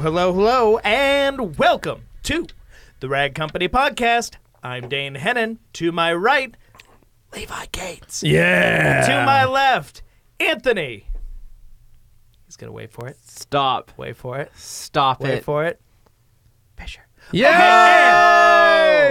Hello, and welcome to the Rag Company Podcast. I'm Dane Hennen. To my right, Levi Gates. Yeah. To my left, Anthony. He's going to wait for it. Stop. Wait for it. Stop Wait it. for it. Fisher. Yay!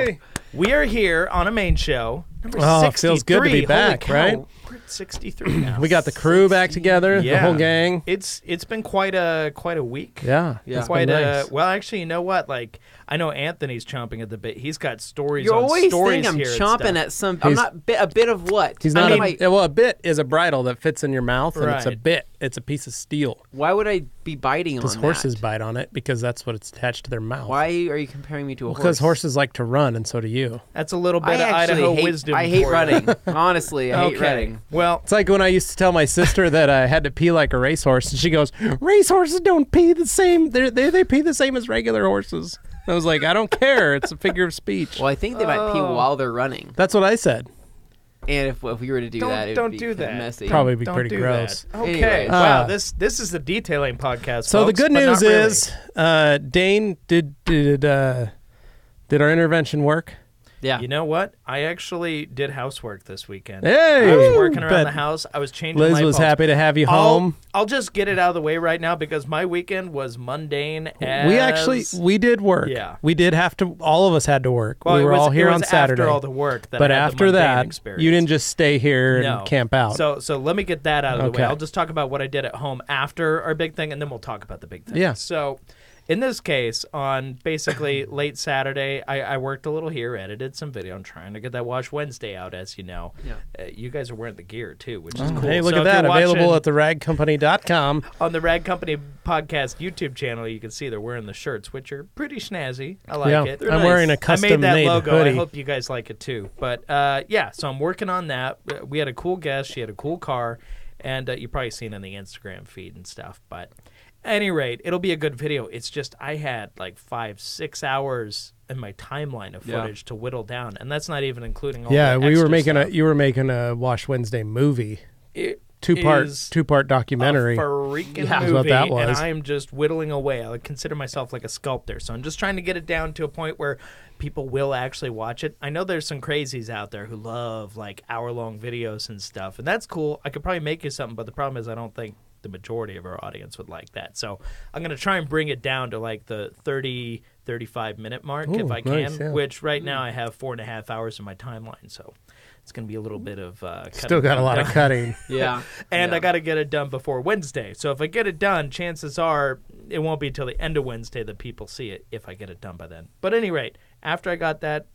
Okay, we are here on a main show. Number Oh, 63. it feels good to be back, Holy cow. right? We're at 63 now. We got the crew back together, the whole gang. It's been quite a week. Yeah. Yeah. It's Quite been nice. well, actually, you know what? Like, I know Anthony's chomping at the bit. He's got stories. You on always stories think I'm here and chomping stuff. at some. I'm not a bit of what? He's not I mean, a bit is a bridle that fits in your mouth, and it's a Right. bit. It's a piece of steel. why would I be biting on Because that? horses bite on it because that's what it's attached to their mouth. Why are you comparing me to a horse? Because horses like to run, and so do you. That's a little bit I of actually Idaho hate, wisdom. I hate for you. running. Honestly, I hate Okay. running. Well, It's like when I used to tell my sister that I had to pee like a racehorse, and she goes, "Racehorses don't pee the same. They pee the same as regular horses." I was like, "I don't care. It's a figure of speech." Well, I think they might pee while they're running. That's what I said. And if we were to do that, it don't would be do kinda that. messy. Probably be don't pretty do gross. that. Okay. Anyways. Wow. This is the detailing podcast. So folks, the good but news not really. is, Dane did our intervention work? Yeah. You know what? I actually did housework this weekend. Hey! I was working around Bet the house. I was changing Liz light was bulbs. happy to have you home. I'll just get it out of the way right now because my weekend was mundane as... We did work. Yeah. We did have to. All of us had to work. Well, we were all here it on was Saturday. after all the work that but I had after the mundane that, experience. you didn't just stay here No. and camp out. So let me get that out of the way. Okay. I'll just talk about what I did at home after our big thing, and then we'll talk about the big thing. Yeah. So in this case, on basically late Saturday, I worked a little here, edited some video. I'm trying to get that Wash Wednesday out, as you know. Yeah. You guys are wearing the gear, too, which is cool. Hey, look So at if that. you're Available watching at theragcompany.com. on the Rag Company Podcast YouTube channel, you can see they're wearing the shirts, which are pretty snazzy. I like Yeah. it. I'm wearing a I custom made that made logo. hoodie. I hope you guys like it too. But yeah, so I'm working on that. We had a cool guest. She had a cool car, and you've probably seen it in the Instagram feed and stuff. But at any rate, it'll be a good video. It's just I had like 5-6 hours in my timeline of footage to whittle down, and that's not even including all Yeah, the we were extra making stuff. you were making a Wash Wednesday movie. It is Two-part documentary. A freaking That's movie, what that and was. I'm just whittling away. I would consider myself like a sculptor, so I'm just trying to get it down to a point where people will actually watch it. I know there's some crazies out there who love like hour-long videos and stuff, and that's cool. I could probably make you something, but the problem is I don't think the majority of our audience would like that. So I'm going to try and bring it down to like the 30, 35-minute mark if Ooh, I can, nice, yeah. which right now I have 4.5 hours in my timeline, so it's going to be a little bit of Still got a lot of cutting. Yeah. and Yeah. I got to get it done before Wednesday. So if I get it done, chances are it won't be till the end of Wednesday that people see it if I get it done by then. But at any rate, after I got that,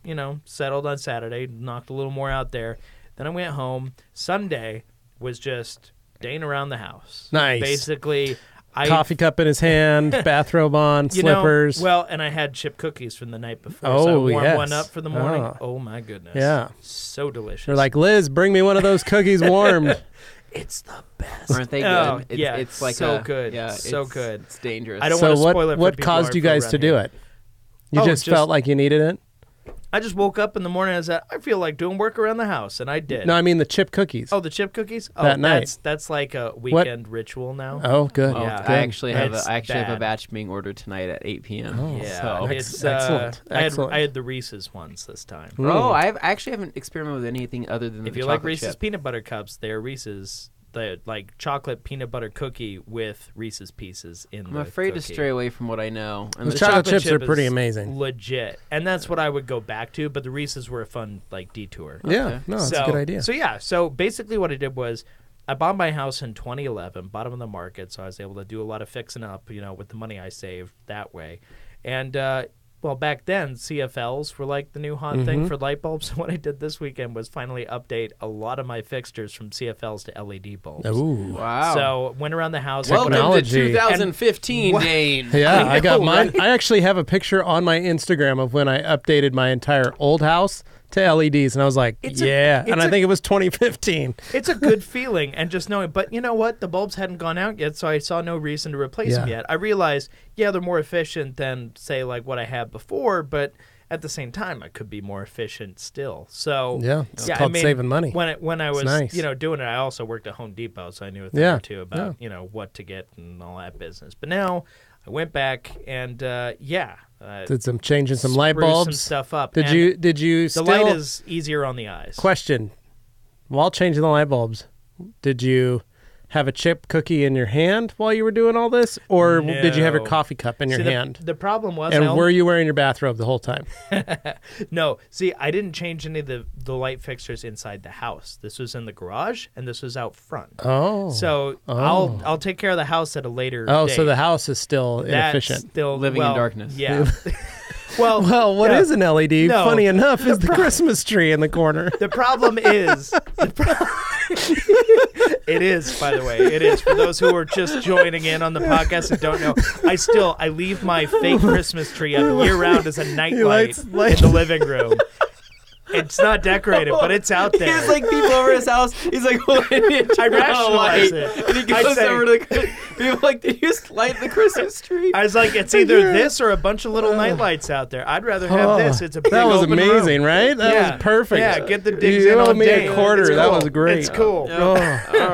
settled on Saturday, knocked a little more out there, then I went home. Sunday was just Dane around the house. Nice. Basically, Coffee cup in his hand, bathrobe on, slippers. Well, and I had chip cookies from the night before. Oh, so I warmed yes. one up for the morning. Oh. Oh, my goodness. Yeah. So delicious. They're like, Liz, bring me one of those cookies warmed. it's the best. Aren't they good? Oh, It's, yeah, it's like so a, good. Yeah, So it's, good. It's dangerous. I don't So want to spoil it for what people caused who you guys aren't to do here. it? You Oh, just felt like you needed it? I just woke up in the morning and said, I feel like doing work around the house, and I did. No, I mean the chip cookies. Oh, the chip cookies? Oh, That night. That's like a weekend ritual now. Oh, good. Oh, Yeah. Good. I actually have It's a bad. batch being ordered tonight at 8 p.m. Oh. Yeah, So. it's Excellent. Excellent. I had the Reese's ones this time. Oh, I actually haven't experimented with anything other than If the you like chocolate Reese's chip. peanut butter cups, they're Reese's. The like chocolate peanut butter cookie with Reese's Pieces in I'm the afraid to cookie. stray away from what I know. And The the chocolate chips chip are pretty is amazing. legit, and that's what I would go back to. But the Reese's were a fun like detour. Yeah, Okay. no, that's a good idea. So yeah, so basically what I did was I bought my house in 2011, bottom of the market, so I was able to do a lot of fixing up, with the money I saved that way. And well, back then CFLs were like the new hot thing for light bulbs. What I did this weekend was finally update a lot of my fixtures from CFLs to LED bulbs. Ooh. Wow. So went around the house. Welcome to Technology. 2015, And- Dane. Yeah, I got know, mine. right? I actually have a picture on my Instagram of when I updated my entire old house to LEDs, and I was like, It's and I think it was 2015. It's a good feeling, and just knowing. But you know what? The bulbs hadn't gone out yet, so I saw no reason to replace them Yeah. yet. I realized, they're more efficient than, say, like what I had before, but at the same time, I could be more efficient still. So Yeah, it's called saving money. When I was nice. doing it, I also worked at Home Depot, so I knew a thing or two about what to get and all that business. But now I went back and Did some changing some light spruced bulbs. some stuff up. Did And you the still light is easier on the eyes. question? While changing the light bulbs, did you have a chip cookie in your hand while you were doing all this, or did you have your No. coffee cup in your hand? The problem was, And were you wearing your bathrobe the whole time? no. See, I didn't change any of the light fixtures inside the house. This was in the garage, and this was out front. Oh, So I'll take care of the house at a later. oh, date. so the house is still That's inefficient. still Living in darkness. Yeah. Well, What is an LED? No. Funny enough, is the Christmas tree in the corner. The problem is, it is, by the way, it is. For those who are just joining in on the podcast and don't know, I leave my fake Christmas tree up year round as a nightlight in the living room. It's not decorated, but it's out there. He has like people over his house. He's like holding the I rationalize it. And he goes over to the people like, did you just light the Christmas tree? I was like, it's either this or a bunch of little nightlights out there. I'd rather have this. It's a big That was open amazing, room. right? That Yeah. was perfect. Yeah, get the digs you in owe on me Dane. a quarter. It's That cool. was great. It's cool. All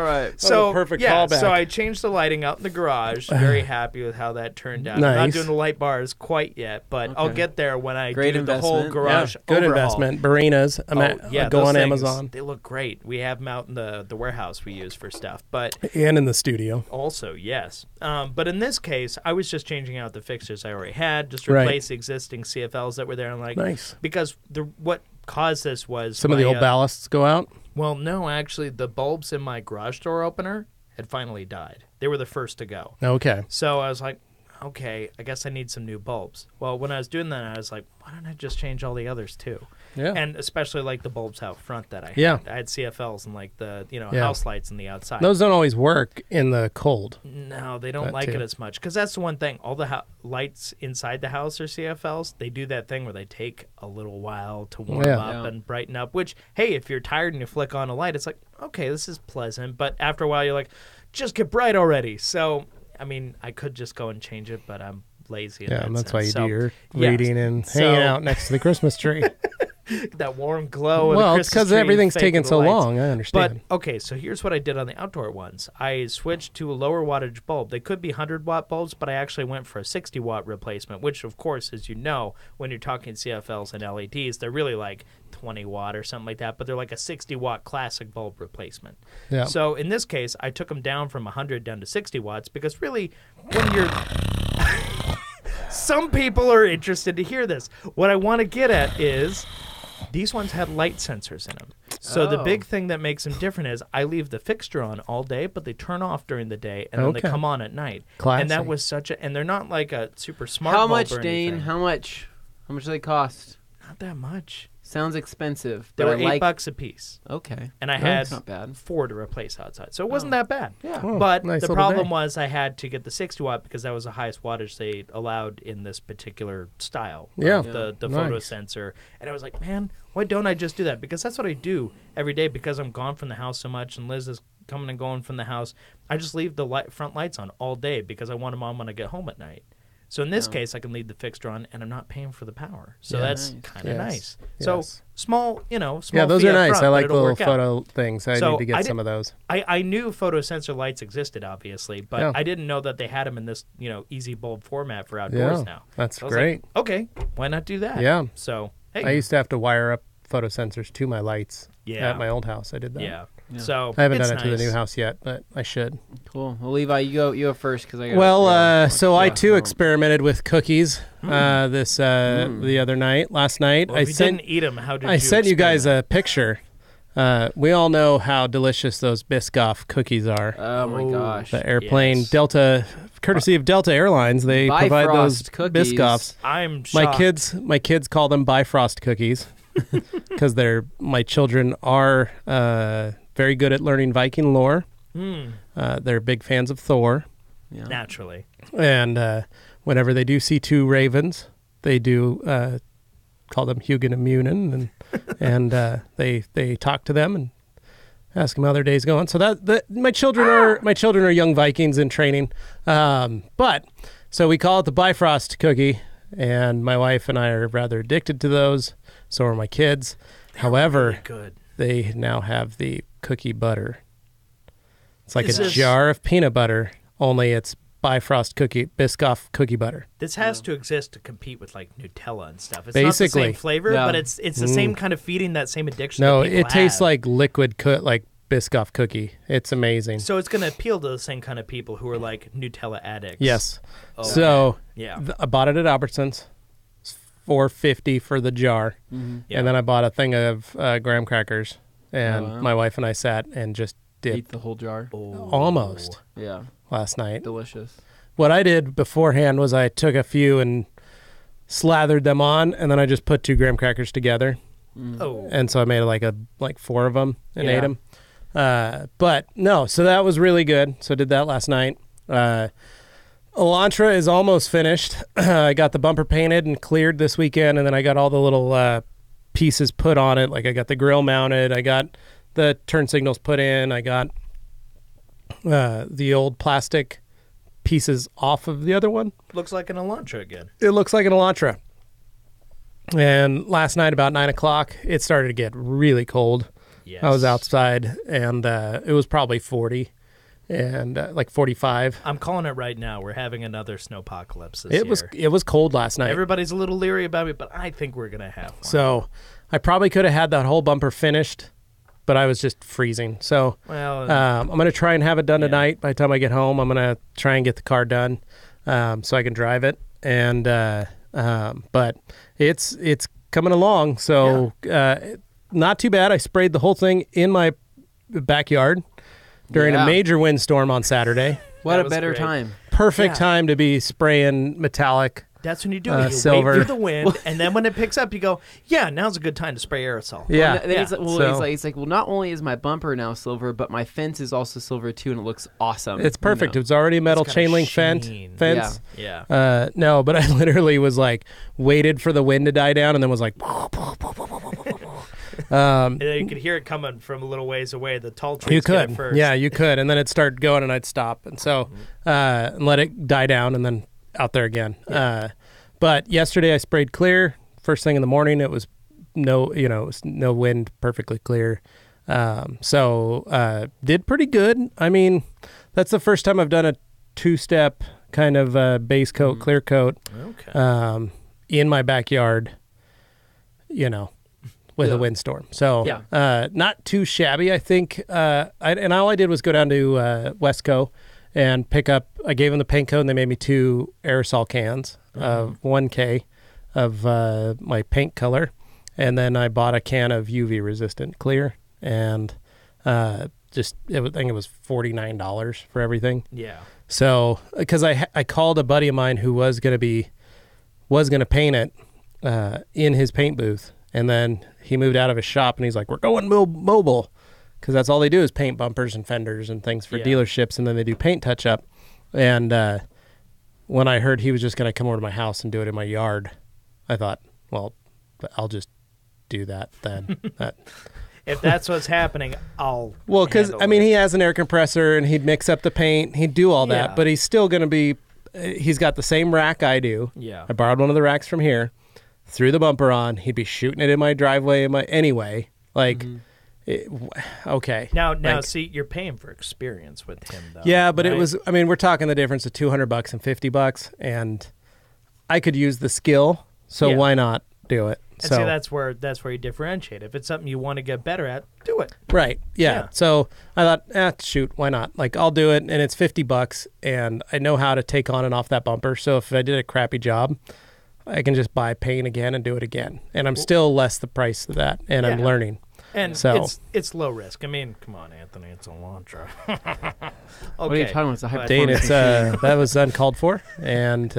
right. So a perfect yeah, callback. so I changed the lighting out in the garage. Very happy with how that turned out. I'm not Nice. doing the light bars quite yet, but I'll get there when I Great do the whole investment. garage Good overhaul. investment. Barinas. Go those on things, Amazon. They look great. We have them out in the warehouse we use for stuff, but And in the studio. also yes. But in this case, I was just changing out the fixtures I already had, just Right. replace existing CFLs that were there. And like, Nice. because what caused this was Some of the my, old ballasts go out. Well, no, actually, the bulbs in my garage door opener had finally died. They were the first to go. Okay. So I was like, okay, I guess I need some new bulbs. Well, when I was doing that, I was like, why don't I just change all the others too? Yeah. And especially like the bulbs out front that I had. Yeah. I had CFLs and like the Yeah. house lights on the outside. Those don't always work in the cold. No, they don't That like too. it as much because that's the one thing. All the lights inside the house are CFLs. They do that thing where they take a little while to warm Yeah. up and brighten up. Which, hey, if you're tired and you flick on a light, it's like, okay, this is pleasant. But after a while, you're like, just get bright already. So, I mean, I could just go and change it, but I'm lazy. In Yeah, that and that's sense. why you So, do your yes. reading and So- hanging out next to the Christmas tree. that warm glow. Well, of it's because everything's taking so long. I understand. But okay, so here's what I did on the outdoor ones. I switched to a lower wattage bulb. They could be 100-watt bulbs, but I actually went for a 60-watt replacement, which, of course, as you know, when you're talking CFLs and LEDs, they're really like 20-watt or something like that, but they're like a 60-watt classic bulb replacement. Yeah. So in this case, I took them down from 100 down to 60 watts because really, when you're... Some people are interested to hear this. What I want to get at is these ones had light sensors in them. So the big thing that makes them different is I leave the fixture on all day, but they turn off during the day, and then they Okay. come on at night. Classy. And that was such a... And they're not like a super smart How bulb much, or Dane? anything. How much? How much do they cost? Not that much. Sounds expensive. They But were I like. $8 a piece. Okay. And I That's had not bad. 4 to replace outside. So it wasn't that bad. Yeah. Oh, But nice the little problem day. was I had to get the 60-watt because that was the highest wattage they allowed in this particular style. Yeah. Of the Nice. photo sensor. And I was like, man, why don't I just do that? Because that's what I do every day because I'm gone from the house so much and Liz is coming and going from the house. I just leave the front lights on all day because I want them on when I get home at night. So in this case, I can leave the fixture on, and I'm not paying for the power. So Yeah. that's Nice. kind of Yes. nice. So Yes. small, small. Yeah, those fee are up nice. front, I but like it'll little work out. photo things. I So need to get I some of those. I knew photo sensor lights existed, obviously, but Yeah. I didn't know that they had them in this, easy bulb format for outdoors Yeah, now. that's So I was like, great. okay, why not do that? Yeah. So, hey. I used to have to wire up photo sensors to my lights Yeah. at my old house. I did that. Yeah. Yeah. So I haven't it's done it to the nice. new house yet, but I should. Cool. Well, Levi, you go first because I got. Well, so I too Oh. experimented with cookies the other night. Last night, Well, I if you sent didn't eat them, how did I you sent you guys experiment? a picture. We all know how delicious those Biscoff cookies are. Oh my Oh, gosh. The airplane yes. Delta, courtesy of Delta Airlines, they provide those Bifrost cookies. Biscoffs. I'm shocked. My kids call them Bifrost cookies because my children are very good at learning Viking lore. They're big fans of Thor, Yeah. Naturally. and whenever they do see two ravens, they do call them Hugin and Munin, and they talk to them and ask them how their day's going. So my children are young Vikings in training, but so we call it the Bifrost cookie, and my wife and I are rather addicted to those. So are my kids. However, Really good. they now have the cookie butter. It's like Is a this- jar of peanut butter, only it's Bifrost Biscoff cookie butter. This has to exist to compete with like Nutella and stuff. It's Basically. not the same flavor, but it's the same kind of feeding that same addiction. No, that people it tastes have. like liquid like Biscoff cookie. It's amazing. So it's going to appeal to the same kind of people who are like Nutella addicts. Yes. Oh, So yeah. I bought it at Albertsons. It's $4.50 for the jar, Yeah. and then I bought a thing of graham crackers, and my wife and I sat and just Eat dipped the whole jar. almost Yeah. last night. Delicious. What I did beforehand was I took a few and slathered them on, and then I just put 2 graham crackers together, Oh. and so I made like 4 of them and Yeah. ate them. But no, so that was really good. So I did that last night. Elantra is almost finished. I got the bumper painted and cleared this weekend, and then I got all the little pieces put on it. Like I got the grill mounted. I got the turn signals put in. I got the old plastic pieces off of the other one. Looks like an Elantra again. It looks like an Elantra. And last night about 9 o'clock, it started to get really cold. Yes. I was outside, and it was probably 40 and like 45. I'm calling it right now. We're having another snowpocalypse this year. It was cold last night. Everybody's a little leery about it, but I think we're going to have one. So I probably could have had that whole bumper finished, but I was just freezing. So Well, I'm going to try and have it done tonight. By the time I get home, I'm going to try and get the car done so I can drive it. And but it's coming along. So not too bad. I sprayed the whole thing in my backyard during a major windstorm on Saturday. What That a was better great. time. Perfect time to be spraying metallic. that's when you do it. You silver. wait through the wind, and then when it picks up, you go, yeah, now's a good time to spray aerosol. Yeah. Well, then he's like, So- he's like, well, not only is my bumper now silver, but my fence is also silver too, and it looks awesome. It's perfect. You know? It's already a metal It's got a chain link sheen. fence. Yeah. No, but I literally was like, waited for the wind to die down and then was like, And then you could hear it coming from a little ways away. The tall trees you get could. it first. Yeah, you could. And then it'd start going and I'd stop. And so, and let it die down and then out there again. But yesterday I sprayed clear. First thing in the morning, it was it was no wind, perfectly clear. So did pretty good. I mean, that's the first time I've done a 2-step kind of base coat, clear coat Okay. in my backyard, with a windstorm. So not too shabby, I think. And all I did was go down to Westco and pick up, I gave them the paint coat and they made me 2 aerosol cans of 1K of my paint color. And then I bought a can of UV resistant clear and I think it was $49 for everything. Yeah. So, because I called a buddy of mine who was going to paint it in his paint booth, and then he moved out of his shop, and he's like, "We're going mobile," because that's all they do is paint bumpers and fenders and things for dealerships, and then they do paint touch up. And when I heard he was just going to come over to my house and do it in my yard, I thought, well, I'll just do that then. If that's what's happening, I'll. Well, because handle it. he has an air compressor and he'd mix up the paint, he'd do all that, Yeah. but he's still going to be. He's got the same rack I do. Yeah. I borrowed one of the racks from here, threw the bumper on. He'd be shooting it in my driveway. Anyway, okay. Now, see, you're paying for experience with him, though. Yeah, but right? it was. I mean, we're talking the difference of $200 and $50, and I could use the skill. So Yeah. why not do it? And So see, that's where you differentiate. If it's something you want to get better at, do it. right, yeah. Yeah. So I thought, shoot, why not? Like, I'll do it, and it's $50, and I know how to take on and off that bumper. So if I did a crappy job, I can just buy paint again and do it again, and I'm still less the price of that, and I'm Yeah. learning. And So- it's low risk. I mean, come on, Anthony, it's a Elantra. Okay. What are you talking about? It's a high Dane, performance it's machine. that was uncalled for, and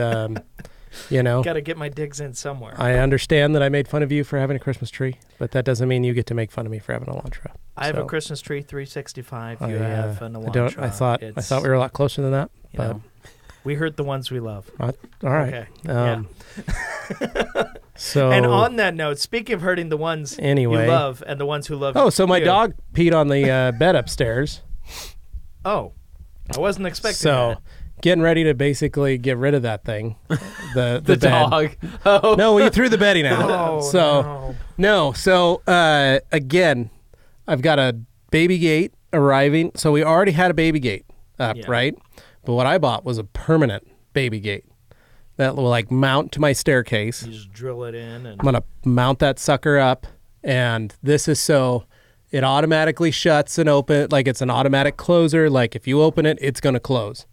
Got to get my digs in somewhere. I understand that I made fun of you for having a Christmas tree, but that doesn't mean you get to make fun of me for having an Elantra. I have So, a Christmas tree 365. You I, have an I Elantra. don't. I thought we were a lot closer than that, You but know, we hurt the ones we love. all right. Okay. So And on that note, speaking of hurting the ones Anyway. you love and the ones who love oh, so my you- dog peed on the bed upstairs. Oh, I wasn't expecting So that. getting ready to basically get rid of that thing. The the bed. dog. Oh, No, you threw the bedding out. Oh, so no. So again, I've got a baby gate arriving. So we already had a baby gate up, Yeah. right? But what I bought was a permanent baby gate that will like mount to my staircase. You just drill it in, and I'm going to mount that sucker up, and this is so it automatically shuts and open, like it's an automatic closer. Like if you open it, it's going to close.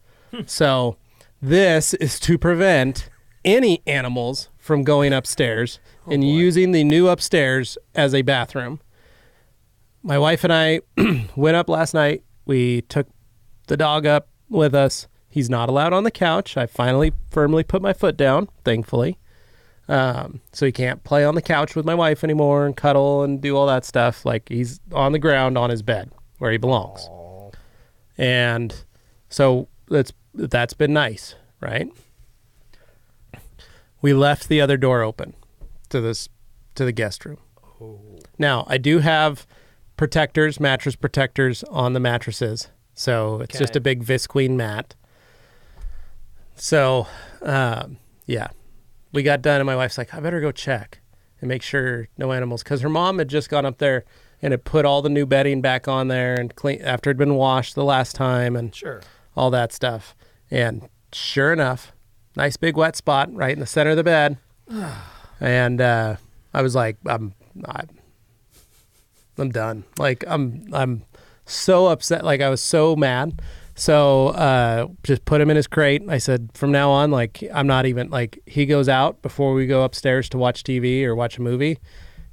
So this is to prevent any animals from going upstairs and using the new upstairs as a bathroom. My wife and I went up last night. We took the dog up with us. He's not allowed on the couch. I finally firmly put my foot down, thankfully. So he can't play on the couch with my wife anymore and cuddle and do all that stuff. Like he's on the ground on his bed where he belongs. Aww. And so that's been nice, right? We left the other door open to the guest room. Oh. Now, I do have mattress protectors on the mattresses. So it's just a big visqueen mat. So, yeah. We got done, and my wife's like, I better go check and make sure no animals. Because her mom had just gone up there and had put all the new bedding back on there and clean after it had been washed the last time and all that stuff. And sure enough, nice big wet spot right in the center of the bed. And I was like, I'm done. Like I'm so upset. Like I was so mad. So just put him in his crate. I said, from now on, like I'm not even like he goes out before we go upstairs to watch TV or watch a movie.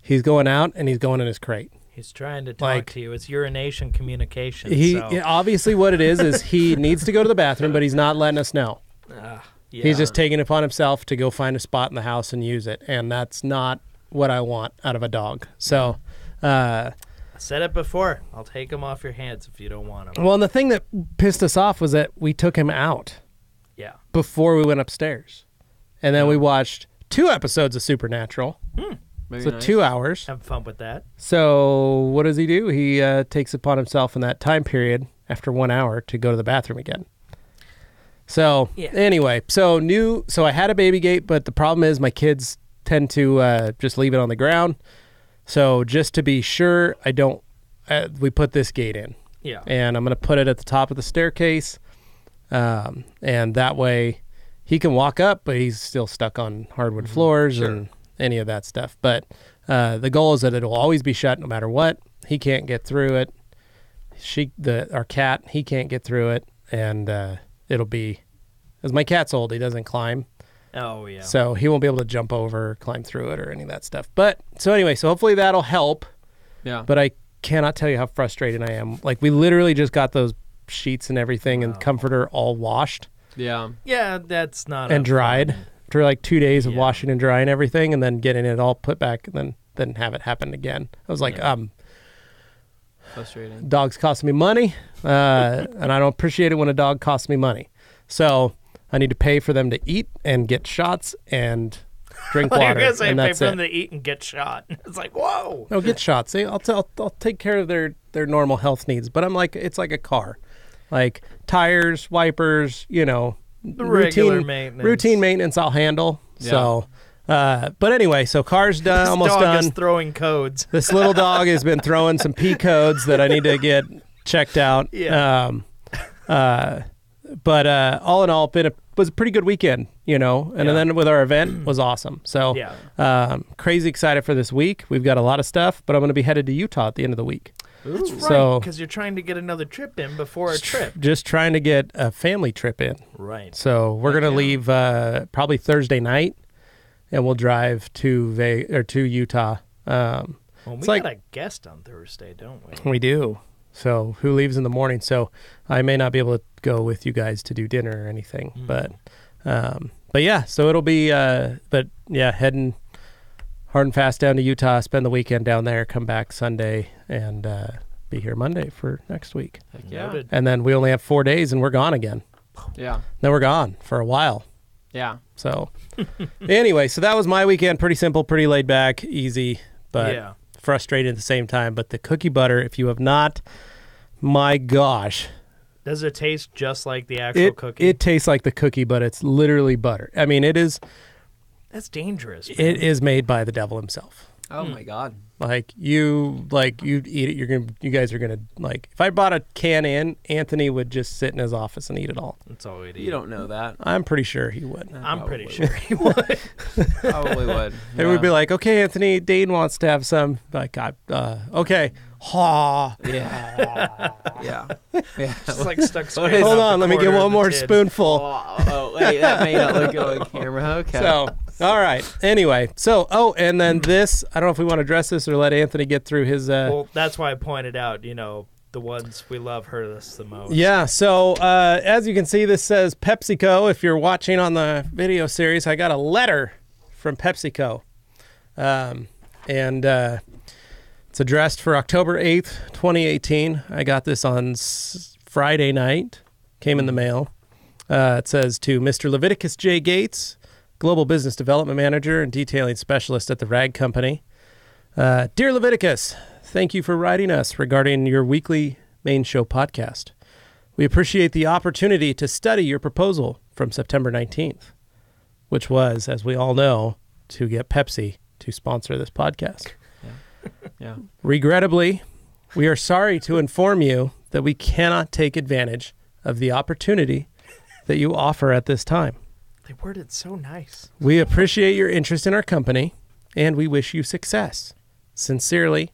He's going out and he's going in his crate. He's trying to talk to you. It's urination communication. Obviously what it is he needs to go to the bathroom, but he's not letting us know. Yeah. He's just taking it upon himself to go find a spot in the house and use it. And that's not what I want out of a dog. So, I said it before. I'll take him off your hands if you don't want him. Well, and the thing that pissed us off was that we took him out before we went upstairs. And then we watched 2 episodes of Supernatural. So nice. 2 hours. Have fun with that. So what does he do? He takes upon himself in that time period after 1 hour to go to the bathroom again. So anyway, so I had a baby gate, but the problem is my kids tend to just leave it on the ground. So just to be sure, we put this gate in. Yeah. And I'm going to put it at the top of the staircase. And that way he can walk up, but he's still stuck on hardwood floors and any of that stuff. But the goal is that it'll always be shut no matter what. He can't get through it. Our cat, he can't get through it. And it'll be, as my cat's old, he doesn't climb. Oh, yeah. So he won't be able to jump over, climb through it, or any of that stuff. But, so anyway, so hopefully that'll help. Yeah. But I cannot tell you how frustrated I am. Like, we literally just got those sheets and everything and comforter all washed. Yeah. Yeah, that's not... And dried. After like 2 days of washing and drying everything and then getting it all put back and then have it happen again. I was like, frustrating. Dogs cost me money, and I don't appreciate it when a dog costs me money. So I need to pay for them to eat and get shots and drink water. You're gonna say and pay that's for it. them to eat and get shot. It's like, whoa. No, get shots. I'll take care of their normal health needs. But I'm like, it's like a car, like tires, wipers, regular maintenance. Routine maintenance I'll handle. Yeah. So, but anyway, so car's done, almost dog done. Is throwing codes. This little dog has been throwing some P codes that I need to get checked out. Yeah. But all in all, was a pretty good weekend, and then with our event was awesome. So crazy excited for this week. We've got a lot of stuff, but I'm going to be headed to Utah at the end of the week. That's right, because you're trying to get another trip in before a trip. Just trying to get a family trip in. Right. So we're going to leave probably Thursday night, and we'll drive to Utah. Well, we got a guest on Thursday, don't we? We do. So who leaves in the morning? So I may not be able to go with you guys to do dinner or anything, but yeah. So it'll be, heading hard and fast down to Utah, spend the weekend down there, come back Sunday, and be here Monday for next week. Heck yeah. Noted. And then we only have 4 days, and we're gone again. Yeah. Then we're gone for a while. Yeah. So anyway, so that was my weekend. Pretty simple, pretty laid back, easy, but frustrating at the same time. But the cookie butter, if you have not, my gosh. Does it taste just like the actual cookie? It tastes like the cookie, but it's literally butter. I mean, it is... That's dangerous. Man. It is made by the devil himself. Oh my God. Like you eat it. You guys are gonna like. If I bought a can in, Anthony would just sit in his office and eat it all. That's all we'd eat. You don't know that. I'm pretty sure he would. I'm pretty sure he would. Probably would. It would be like, okay, Anthony, Dane wants to have some. Like, okay. Ha. Yeah. Yeah. Yeah. It's like stuck. Hold on, let me get one more spoonful. Oh, wait, that may not look good on camera. Okay. So, all right. Anyway, and then this, I don't know if we want to address this or let Anthony get through his. Well, that's why I pointed out, the ones we love hurt us the most. Yeah, so as you can see, this says PepsiCo. If you're watching on the video series, I got a letter from PepsiCo. And it's addressed for October 8th, 2018. I got this on Friday night. Came in the mail. It says to Mr. Leviticus J. Gates, Global Business Development Manager and Detailing Specialist at the Rag Company. Dear Leviticus, thank you for writing us regarding your weekly main show podcast. We appreciate the opportunity to study your proposal from September 19th, which was, as we all know, to get Pepsi to sponsor this podcast. Yeah. Regrettably, we are sorry to inform you that we cannot take advantage of the opportunity that you offer at this time. They worded so nice. We appreciate your interest in our company, and we wish you success. Sincerely,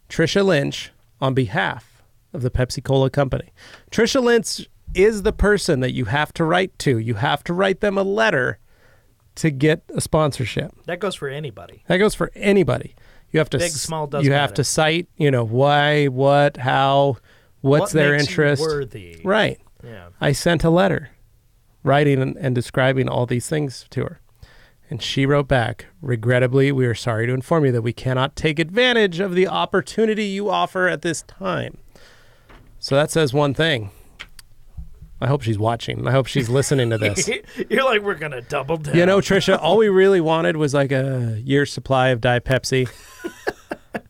Trisha Lynch, on behalf of the Pepsi-Cola Company. Trisha Lynch is the person that you have to write to. You have to write them a letter to get a sponsorship. That goes for anybody. That goes for anybody. You have to big, small, doesn't you have matter. to cite, why, what, how, what's what their makes interest. You worthy. Right. Yeah. I sent a letter writing and describing all these things to her. And she wrote back, regrettably, we are sorry to inform you that we cannot take advantage of the opportunity you offer at this time. So that says one thing. I hope she's watching. I hope she's listening to this. You're like, we're going to double down. Trisha, all we really wanted was like a year's supply of Diet Pepsi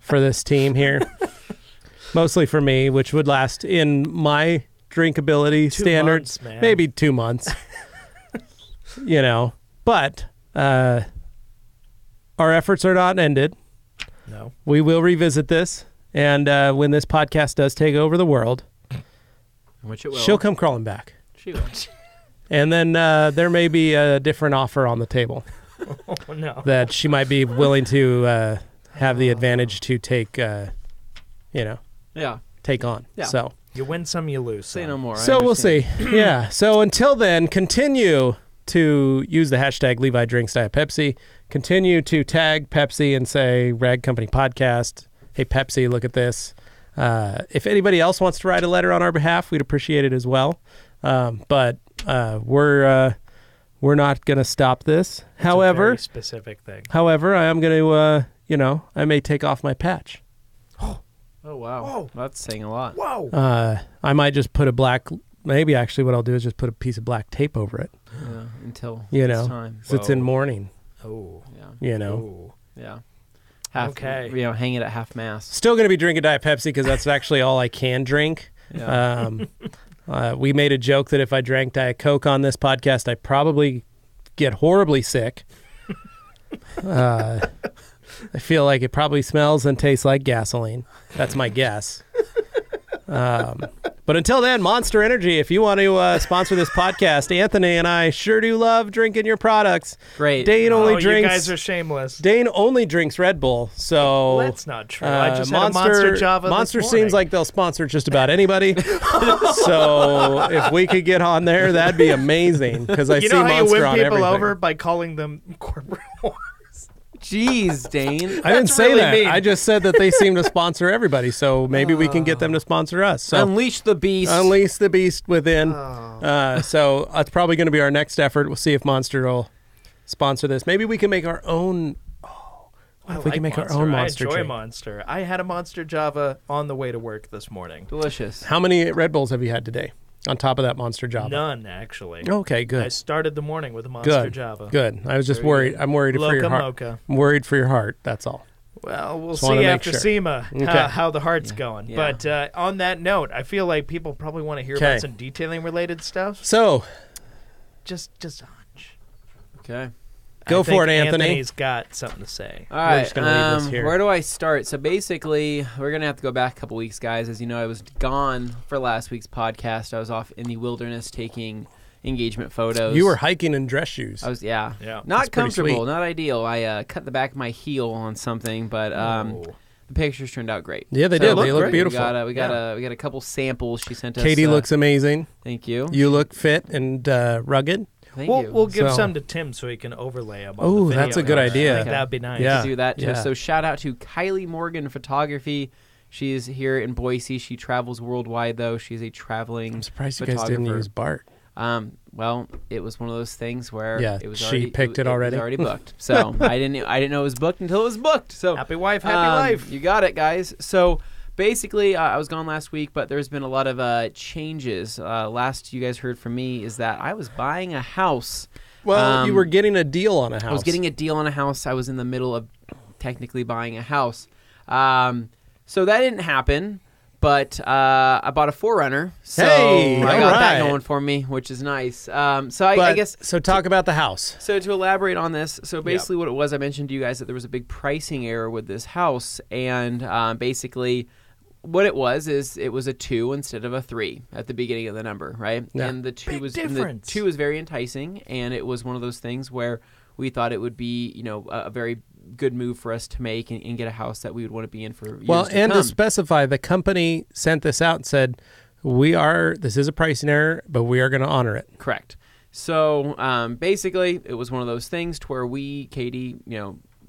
for this team here. Mostly for me, which would last in my drinkability 2 standards, months, man. maybe 2 months. But our efforts are not ended. No. We will revisit this. And when this podcast does take over the world, Which it will. she'll come crawling back. She will. And then there may be a different offer on the table Oh, no. that she might be willing to have the advantage to take, Yeah. take on. Yeah. So You win some, you lose some. Say no more. I we'll see. understand. Yeah. So until then, continue to use the hashtag Levi Drinks Diet Pepsi. Continue to tag Pepsi and say Rag Company Podcast. Hey, Pepsi, look at this. If anybody else wants to write a letter on our behalf, we'd appreciate it as well. But we're not going to stop this. It's a very specific thing. However, I am going to, I may take off my patch. Oh, wow. Whoa. That's saying a lot. Whoa. I might just put maybe actually what I'll do is just put a piece of black tape over it, Yeah, until You it's know. time. 'cause it's in Whoa. mourning, Oh. Yeah. Ooh. Yeah. Half, Okay. hang it at half mast. Still going to be drinking Diet Pepsi because that's actually all I can drink. Yeah. We made a joke that if I drank Diet Coke on this podcast, I'd probably get horribly sick. I feel like it probably smells and tastes like gasoline. That's my guess. But until then, Monster Energy, if you want to sponsor this podcast, Anthony and I sure do love drinking your products. Great. Dane only You drinks. guys are shameless. Dane only drinks Red Bull, so That's not true. I just had a Monster Java Monster this seems morning. like they'll sponsor just about anybody. So if we could get on there, that'd be amazing. Because I You see know how you Monster win on people everything. over by calling them corporate whores? Jeez, Dane. I didn't That's say really that. mean. I just said that they seem to sponsor everybody. So maybe we can get them to sponsor us. So Unleash the beast. unleash the beast within. Oh. So that's probably going to be our next effort. We'll see if Monster will sponsor this. Maybe we can make our own. I if we can make our own Monster I enjoy drink. Monster. I had a Monster Java on the way to work this morning. Delicious. How many Red Bulls have you had today? On top of that Monster Java. None, actually. Okay, I good. started the morning with a Monster Good. Java. Good. I was just Very worried. good. I'm worried for your Loca heart. Mocha. I'm worried for your heart. That's all. Well, we'll Just wanna see make after sure. SEMA Okay. how the heart's going. Yeah. But on that note, I feel like people probably want to hear Okay. about some detailing related stuff. So, Just a hunch. Okay. Go for it, Anthony. Anthony's got something to say. All right, just gonna leave this here. where do I start? So basically, we're going to have to go back a couple weeks, guys. As you know, I was gone for last week's podcast. I was off in the wilderness taking engagement photos. You were hiking in dress shoes. I was, yeah. Yeah. Not That's pretty comfortable, sweet. not ideal. I cut the back of my heel on something, but the pictures turnurned out great. Yeah, they They did. look They look great. beautiful. We got a couple samples she sent us. Katie looks amazing. Thank you. You look fit and rugged. Thank you. We'll give So- some to Tim so he can overlay them. Oh, on the that's a video. good I idea. think that'd be nice. Yeah. To do that too. Yeah. So shout out to Kylie Morgan Photography. She's here in Boise. She travels worldwide though. She's a traveling I'm surprised you guys didn't photographer. use Bart. Well, it was one of those things where Yeah, it was she already, picked it was already. already booked. So I didn't know it was booked until it was booked. So Happy wife, happy life. You got it, guys. So basically, I was gone last week, but there's been a lot of changes. Last you guys heard from me is that I was buying a house. Well, you were getting a deal on a house. I was getting a deal on a house. I was in the middle of technically buying a house. So that didn't happen, but I bought a 4Runner. So Hey, I all got that right. going for me, which is nice. I guess... So talk about the house. So to elaborate on this, so basically what it was, I mentioned to you guys that there was a big pricing error with this house, and basically what it was is it was a 2 instead of a 3 at the beginning of the number, right? Yeah. And the 2 Big was difference. the 2 was very enticing, and it was one of those things where we thought it would be, a very good move for us to make and get a house that we would want to be in for years Well, to and come. to specify, the company sent this out and said, this is a pricing error, but we are going to honor it. Correct. So basically, it was one of those things to where Katie,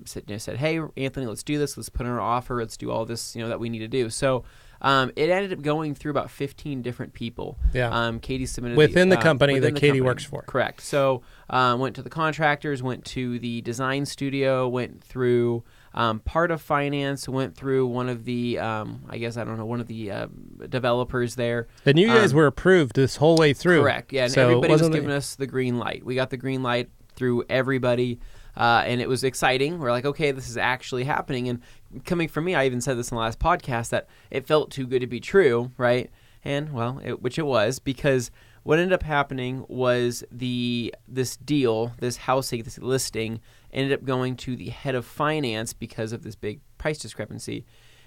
said, hey, Anthony, let's do this. Let's put in our offer. Let's do all this, that we need to do. So it ended up going through about 15 different people. Yeah. Katie submitted Within the company within that the Katie company. works for. Correct. So went to the contractors, went to the design studio, went through part of finance, went through one of the, one of the developers there. And you guys were approved this whole way through. Correct. Yeah, and So everybody was wasn't giving us the green light. We got the green light through everybody, and it was exciting. We're like, okay, this is actually happening. And coming from me, I even said this in the last podcast, that it felt too good to be true, right? And, well, which it was, because what ended up happening was this deal, this housing, this listing, ended up going to the head of finance because of this big price discrepancy,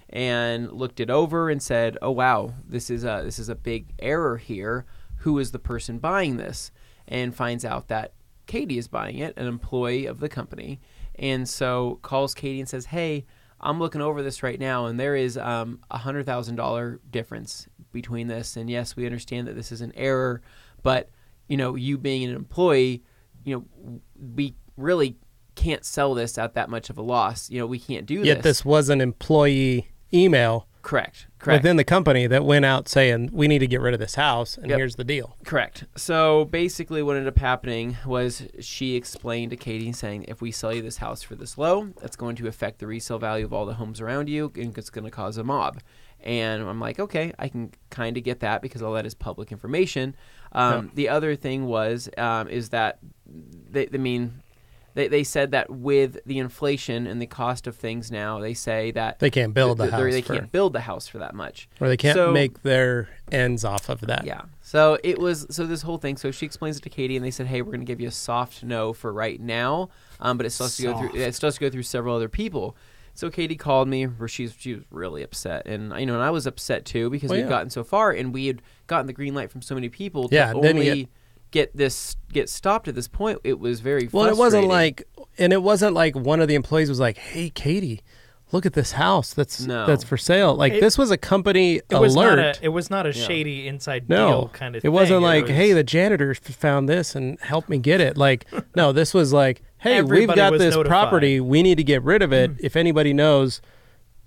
and looked it over and said, oh, wow, this is a big error here. Who is the person buying this? And finds out that Katie is buying it, an employee of the company. And so calls Katie and says, hey, I'm looking over this right now, and there is $100,000 difference between this. And yes, we understand that this is an error, but you being an employee, we really can't sell this at that much of a loss. We can't do this. Yet this was an employee email Correct. within the company that went out saying, we need to get rid of this house, and Yep. here's the deal. Correct. So basically what ended up happening was she explained to Katie, saying, if we sell you this house for this low, that's going to affect the resale value of all the homes around you, and it's going to cause a mob. And I'm like, okay, I can kind of get that because all that is public information. The other thing was is that they said that with the inflation and the cost of things now, they say that They can't build the house. they can't build the house for that much. Or they can't So- make their ends off of that. Yeah. So this whole thing. So she explains it to Katie, and they said, hey, we're going to give you a soft no for right now, but it still has to go through. It still has to go through several other people. So Katie called me, where she was really upset, and and I was upset too, because we've gotten so far, and we had gotten the green light from so many people to only get stopped at this point. It was very frustrating. Well, it wasn't like one of the employees was like, hey, Katie, look at this house that's for sale. Like, this was a company alert. It was not a shady inside No, deal kind of thing. it wasn't like, hey, the janitor found this and helped me get it. Like, no, this was like, hey, we've Everybody got was this notified. property. We need to get rid of it. If anybody knows,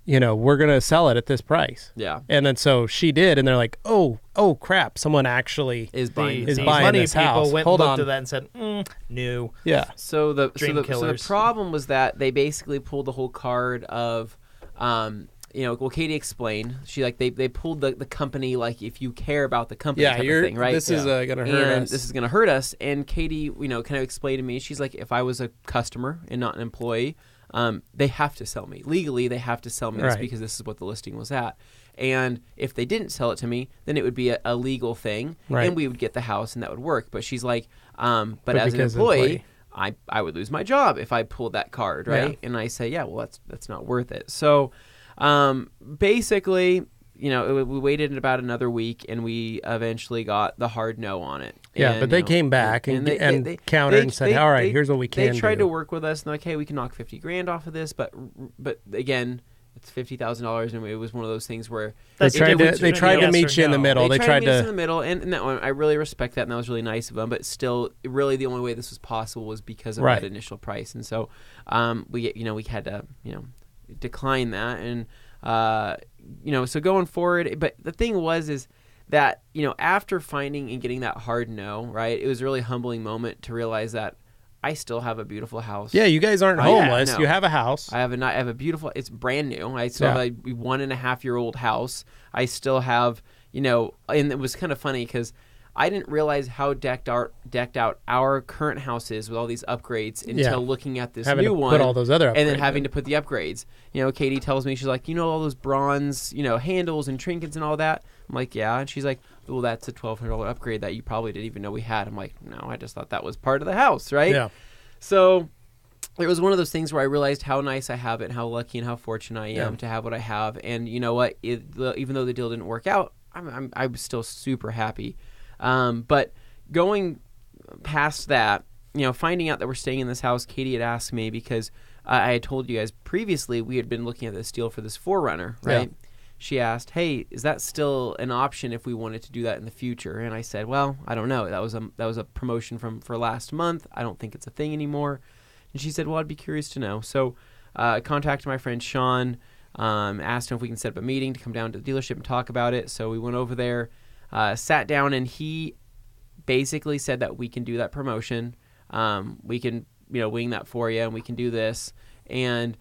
we're going to sell it at this price. Yeah. And then so she did, and they're like, oh crap, someone actually is buying These buying money this people house. went Hold and on. looked at that and said, no. Yeah. So the Killers. problem was that they basically pulled the whole card of, Katie explained. She they pulled the company, like, if you care about the company, type of thing, right? This is going to hurt us. This is going to hurt us. And Katie, kind of explained to me. She's like, if I was a customer and not an employee, they have to sell me legally. They have to sell me this Right. because this is what the listing was at. And if they didn't sell it to me, then it would be a legal thing, Right. and we would get the house, and that would work. But she's like, but as an because employee, I would lose my job if I pulled that card, right? Yeah. And I say, yeah, well, that's not worth it. So basically, we waited about another week, and we eventually got the hard no on it. Yeah, and, but they came back and countered and said, all right, here's what we can do. They tried to work with us, and they're like, hey, we can knock $50,000 off of this, but again, it's $50,000, and it was one of those things where they tried to meet you in the middle. They tried to meet us in the middle, and that one, I really respect that, and that was really nice of them. But still, really, the only way this was possible was because of that initial price, and so we had to decline that, and so going forward. But the thing is that after finding and getting that hard no, right, it was a really humbling moment to realize that I still have a beautiful house. Yeah, you guys aren't homeless. No. You have a house. I have a beautiful. It's brand new. I still have a 1.5-year-old house. I still have, and it was kind of funny because I didn't realize how decked out our current house is with all these upgrades until looking at this new one. Put all those other upgrades and then having to put the upgrades. Katie tells me, she's like, all those bronze, handles and trinkets and all that. I'm like, yeah. And she's like, well, that's a $1,200 upgrade that you probably didn't even know we had. I'm like, no, I just thought that was part of the house, right? Yeah. So it was one of those things where I realized how nice I have it and how lucky and how fortunate I am to have what I have. And you know what? Even though the deal didn't work out, I was still super happy. But going past that, finding out that we're staying in this house, Katie had asked me because I had told you guys previously we had been looking at this deal for this 4Runner, right? Yeah. She asked, hey, is that still an option if we wanted to do that in the future? And I said, well, I don't know. That was a promotion for last month. I don't think it's a thing anymore. And she said, well, I'd be curious to know. So I contacted my friend Sean, asked him if we can set up a meeting to come down to the dealership and talk about it. So we went over there, sat down, and he basically said that we can do that promotion. We can, wing that for you, and we can do this. And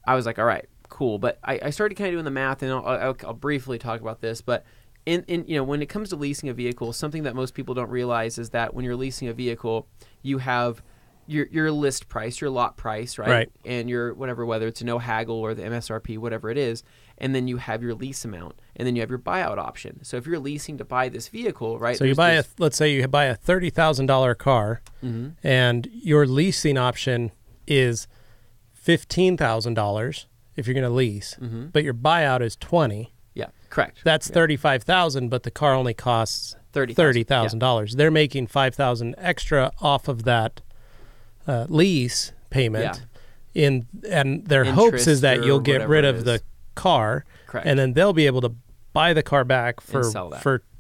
I was like, all right, cool. But I started kind of doing the math, and I'll briefly talk about this. But in when it comes to leasing a vehicle, something that most people don't realize is that when you're leasing a vehicle, you have your list price, your lot price, right? And your whether it's a no haggle or the MSRP, whatever it is, and then you have your lease amount, and then you have your buyout option. So if you're leasing to buy this vehicle, right? So let's say you buy a $30,000 car, and your leasing option is $15,000 if you're going to lease, but your buyout is $20,000. Yeah, correct. That's $35,000, but the car only costs $30,000. They're making $5,000 extra off of that lease payment, and their hopes is that you'll get rid of the car, and then they'll be able to buy the car back for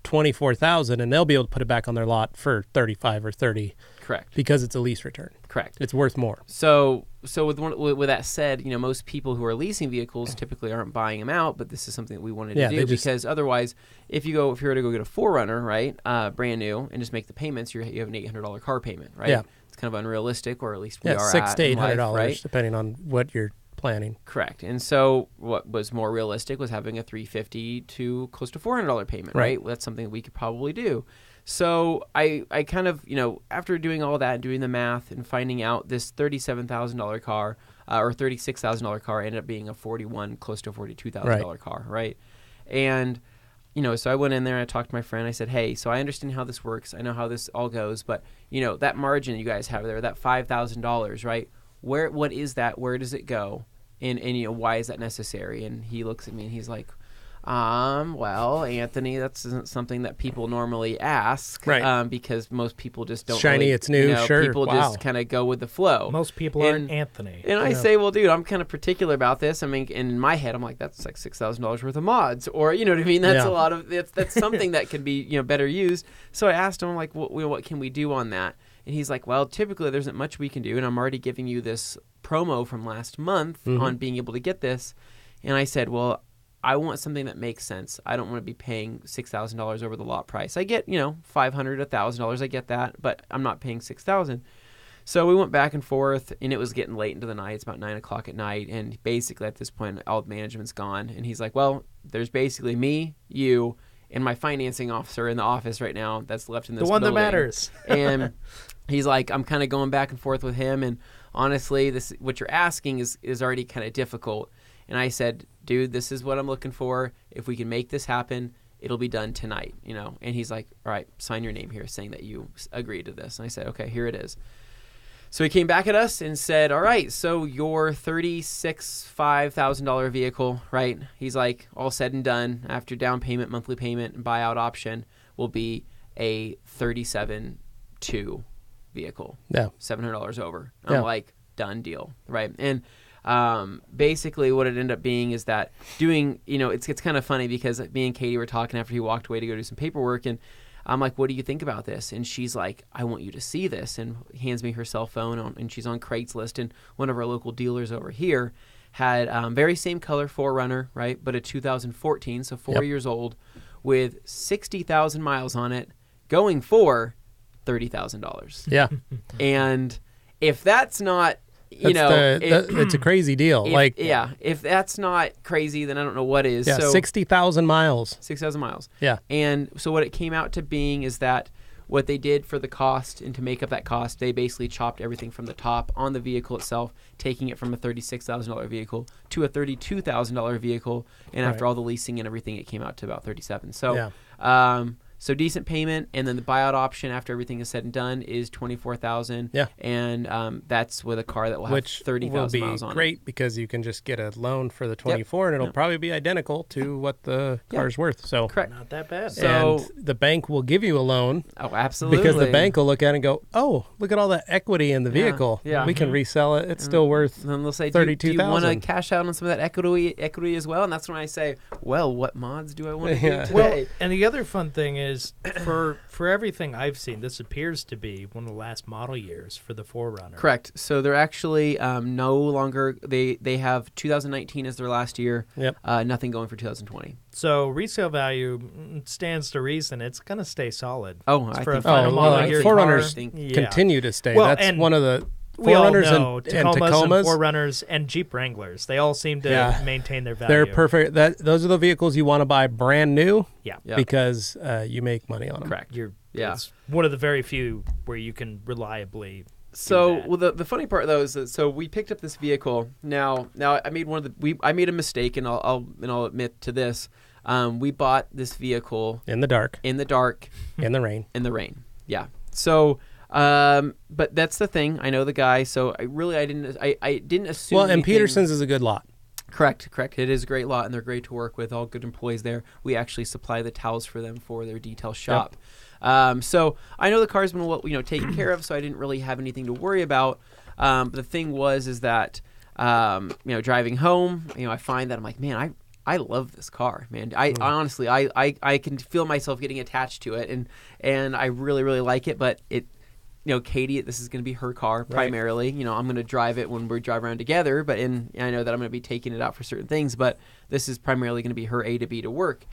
$24,000, and they'll be able to put it back on their lot for $35,000 or $30,000. Correct. Because it's a lease return. Correct. It's worth more. So with that said, most people who are leasing vehicles typically aren't buying them out, but this is something that we wanted to do because otherwise, if you were to go get a 4Runner, right, brand new, and just make the payments, you have an $800 car payment, right? Yeah. It's kind of unrealistic, or at least we are $600 to $800, right? depending on what you're planning. Correct. And so what was more realistic was having a $350 to close to $400 payment, right? Well, that's something we could probably do. So I kind of, after doing all that and doing the math and finding out this $37,000 car or $36,000 car ended up being a close to $42,000 car, right? And, so I went in there and I talked to my friend. I said, hey, so I understand how this works. I know how this all goes, but, that margin you guys have there, that $5,000, right? What is that? Where does it go? And why is that necessary? And he looks at me and he's like, well, Anthony, that's isn't something that people normally ask, because most people just don't. Shiny, it's new, sure. People just kind of go with the flow. Most people aren't Anthony. And I say, well, dude, I'm kind of particular about this. I mean, and in my head, I'm like, that's like $6,000 worth of mods, or you know what I mean? That's a lot of that's something that can be better used. So I asked him, like, what can we do on that? And he's like, well, typically there isn't much we can do, and I'm already giving you this promo from last month on being able to get this. And I said, well, I want something that makes sense. I don't want to be paying $6,000 over the lot price. I get, $500, $1,000. I get that, but I'm not paying $6,000. So we went back and forth, and it was getting late into the night. It's about 9 o'clock at night, and basically at this point, all the management's gone. And he's like, well, there's basically me, you, and my financing officer in the office right now that's left in this building. The one that matters. And he's like, I'm kind of going back and forth with him, and honestly, what you're asking is already kind of difficult. And I said, dude, this is what I'm looking for. If we can make this happen, it'll be done tonight, And he's like, all right, sign your name here saying that you agreed to this. And I said, okay, here it is. So he came back at us and said, all right, so your $5,000 vehicle, right? He's like, all said and done, after down payment, monthly payment, and buyout option will be a $37,200 vehicle. Yeah. $700 over. Yeah. I'm like, done deal, right? And basically what it ended up being is that doing, it's kind of funny because me and Katie were talking after he walked away to go do some paperwork, and I'm like, what do you think about this? And she's like, I want you to see this, and hands me her cell phone, and she's on Craigslist, and one of our local dealers over here had very same color 4Runner, right, but a 2014, so 4 years old, with 60,000 miles on it, going for $30,000. Yeah. And if that's not, it's a crazy deal. If that's not crazy, then I don't know what is. Yeah, so 60,000 miles. 6,000 miles. Yeah. And so what it came out to being is that what they did for the cost, and to make up that cost, they basically chopped everything from the top on the vehicle itself, taking it from a $36,000 vehicle to a $32,000 vehicle. And after all the leasing and everything, it came out to about $37,000. So, so decent payment, and then the buyout option after everything is said and done is $24,000. Yeah, and that's with a car that will have 30,000 miles on it. Which will be great because you can just get a loan for the 24, and it'll probably be identical to what the car's worth. So correct, not that bad. So and the bank will give you a loan. Oh, absolutely. Because the bank will look at it and go, "Oh, look at all that equity in the vehicle. Yeah, we can resell it. It's still worth." And then they'll say, $32,000. Do you want to cash out on some of that equity as well? And that's when I say, well, what mods do I want to do today? Well, and the other fun thing is, for everything I've seen, this appears to be one of the last model years for the 4Runner. Correct. So they're actually no longer, they have 2019 as their last year. Yep. Nothing going for 2020. So resale value stands to reason it's going to stay solid. Oh, I think a final model year 4Runners continue to stay. Well, that's one of the 4Runners and Tacomas and 4Runners and Jeep Wranglers. They all seem to maintain their value. They're perfect. Those are the vehicles you want to buy brand new. Yeah. Because you make money on them. Correct. It's one of the very few where you can reliably. So the funny part though is that so we picked up this vehicle. Now I made I made a mistake, and I'll admit to this. We bought this vehicle in the dark. In the rain. Yeah. So. But that's the thing. I know the guy, so I didn't assume. Well, and Peterson's is a good lot. Correct. It is a great lot, and they're great to work with. All good employees there. We actually supply the towels for them for their detail shop. Yep. So I know the car's been taken care of, so I didn't really have anything to worry about. But the thing is that driving home, I find that I'm like, man, I love this car, man. I honestly, I can feel myself getting attached to it, and I really, really like it. But it, Katie, this is going to be her car primarily. I'm going to drive it when we drive around together, but I know that I'm going to be taking it out for certain things. But this is primarily going to be her A to B to work.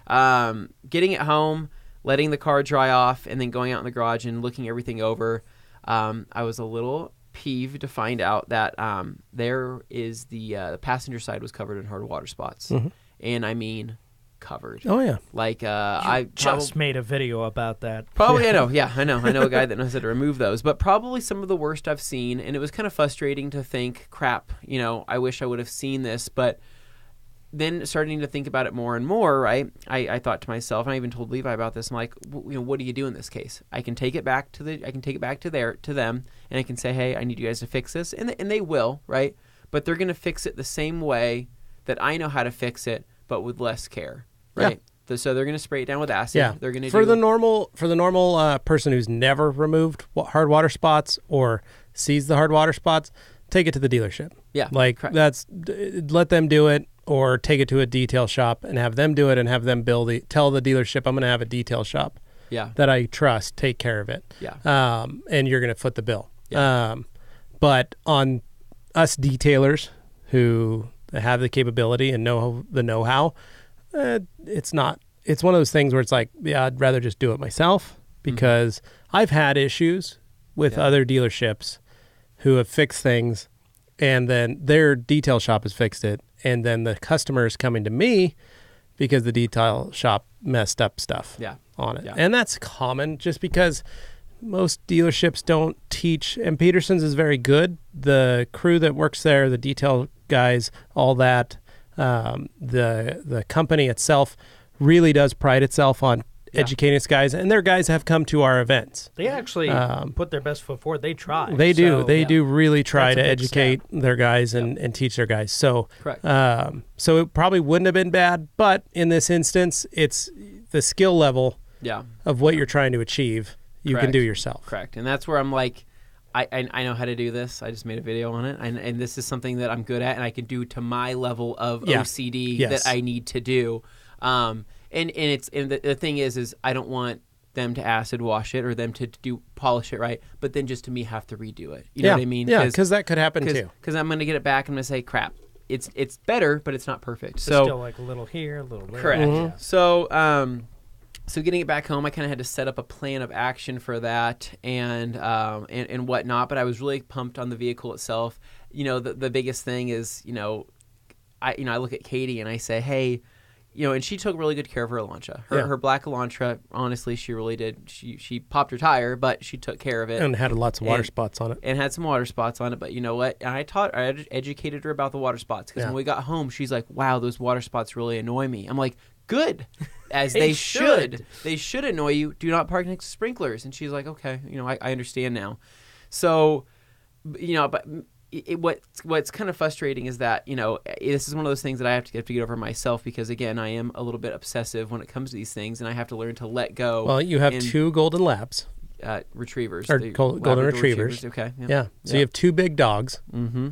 Getting it home, letting the car dry off, and then going out in the garage and looking everything over. I was a little peeved to find out that there is the passenger side was covered in hard water spots, and I mean covered. Oh yeah, like I just made a video about that. Probably I know a guy that knows how to remove those, but probably some of the worst I've seen, and it was kind of frustrating to think, crap, I wish I would have seen this, but then starting to think about it more and more, right? I thought to myself, and I even told Levi about this. I'm like, what do you do in this case? I can take it back to them, and I can say, hey, I need you guys to fix this, and they will, right? But they're going to fix it the same way that I know how to fix it, but with less care, right? Yeah. So they're going to spray it down with acid. Yeah. They're going to for the normal person who's never removed hard water spots or sees the hard water spots, take it to the dealership. Yeah, like correct. Let them do it. Or take it to a detail shop and have them do it and have them tell the dealership, I'm going to have a detail shop that I trust, take care of it. Yeah. And you're going to foot the bill. Yeah. But on us detailers who have the capability and know the know-how, it's one of those things where it's like, I'd rather just do it myself because I've had issues with other dealerships who have fixed things and then their detail shop has fixed it. And then the customer is coming to me because the detail shop messed up stuff on it. Yeah. And that's common just because most dealerships don't teach, and Peterson's is very good. The crew that works there, the detail guys, all that, the company itself really does pride itself on educating us guys, and their guys have come to our events. They actually put their best foot forward. They try. They do. So, They do really try That's a to big educate their guys and teach their guys. So, Correct. so it probably wouldn't have been bad, but in this instance, it's the skill level of what you're trying to achieve. You can do yourself. Correct. And that's where I'm like, I know how to do this. I just made a video on it, and this is something that I'm good at, and I can do to my level of OCD that I need to do. And the thing is I don't want them to acid wash it or them to polish it right, but then just to me have to redo it. You know what I mean? Yeah, because that could happen too. Because I'm going to get it back and I'm going to say, crap, it's better, but it's not perfect. So still like a little here, a little there. Correct. Mm-hmm. Yeah. So getting it back home, I kind of had to set up a plan of action for that and whatnot. But I was really pumped on the vehicle itself. You know, the biggest thing is, I look at Katie and I say, hey, and she took really good care of her Elantra. Her black Elantra, honestly, she really did. She popped her tire, but she took care of it. And had lots of water spots on it. And had some water spots on it. But you know what? And I educated her about the water spots. Because when we got home, she's like, wow, those water spots really annoy me. I'm like, good. As they should. They should annoy you. Do not park next to sprinklers. And she's like, okay, I understand now. So, but what's kind of frustrating is that, this is one of those things that I have to get over myself because, again, I am a little bit obsessive when it comes to these things, and I have to learn to let go. Well, you have 2 golden labs. Retrievers. Or golden retrievers. Okay. Yeah. So you have 2 big dogs. Mm-hmm.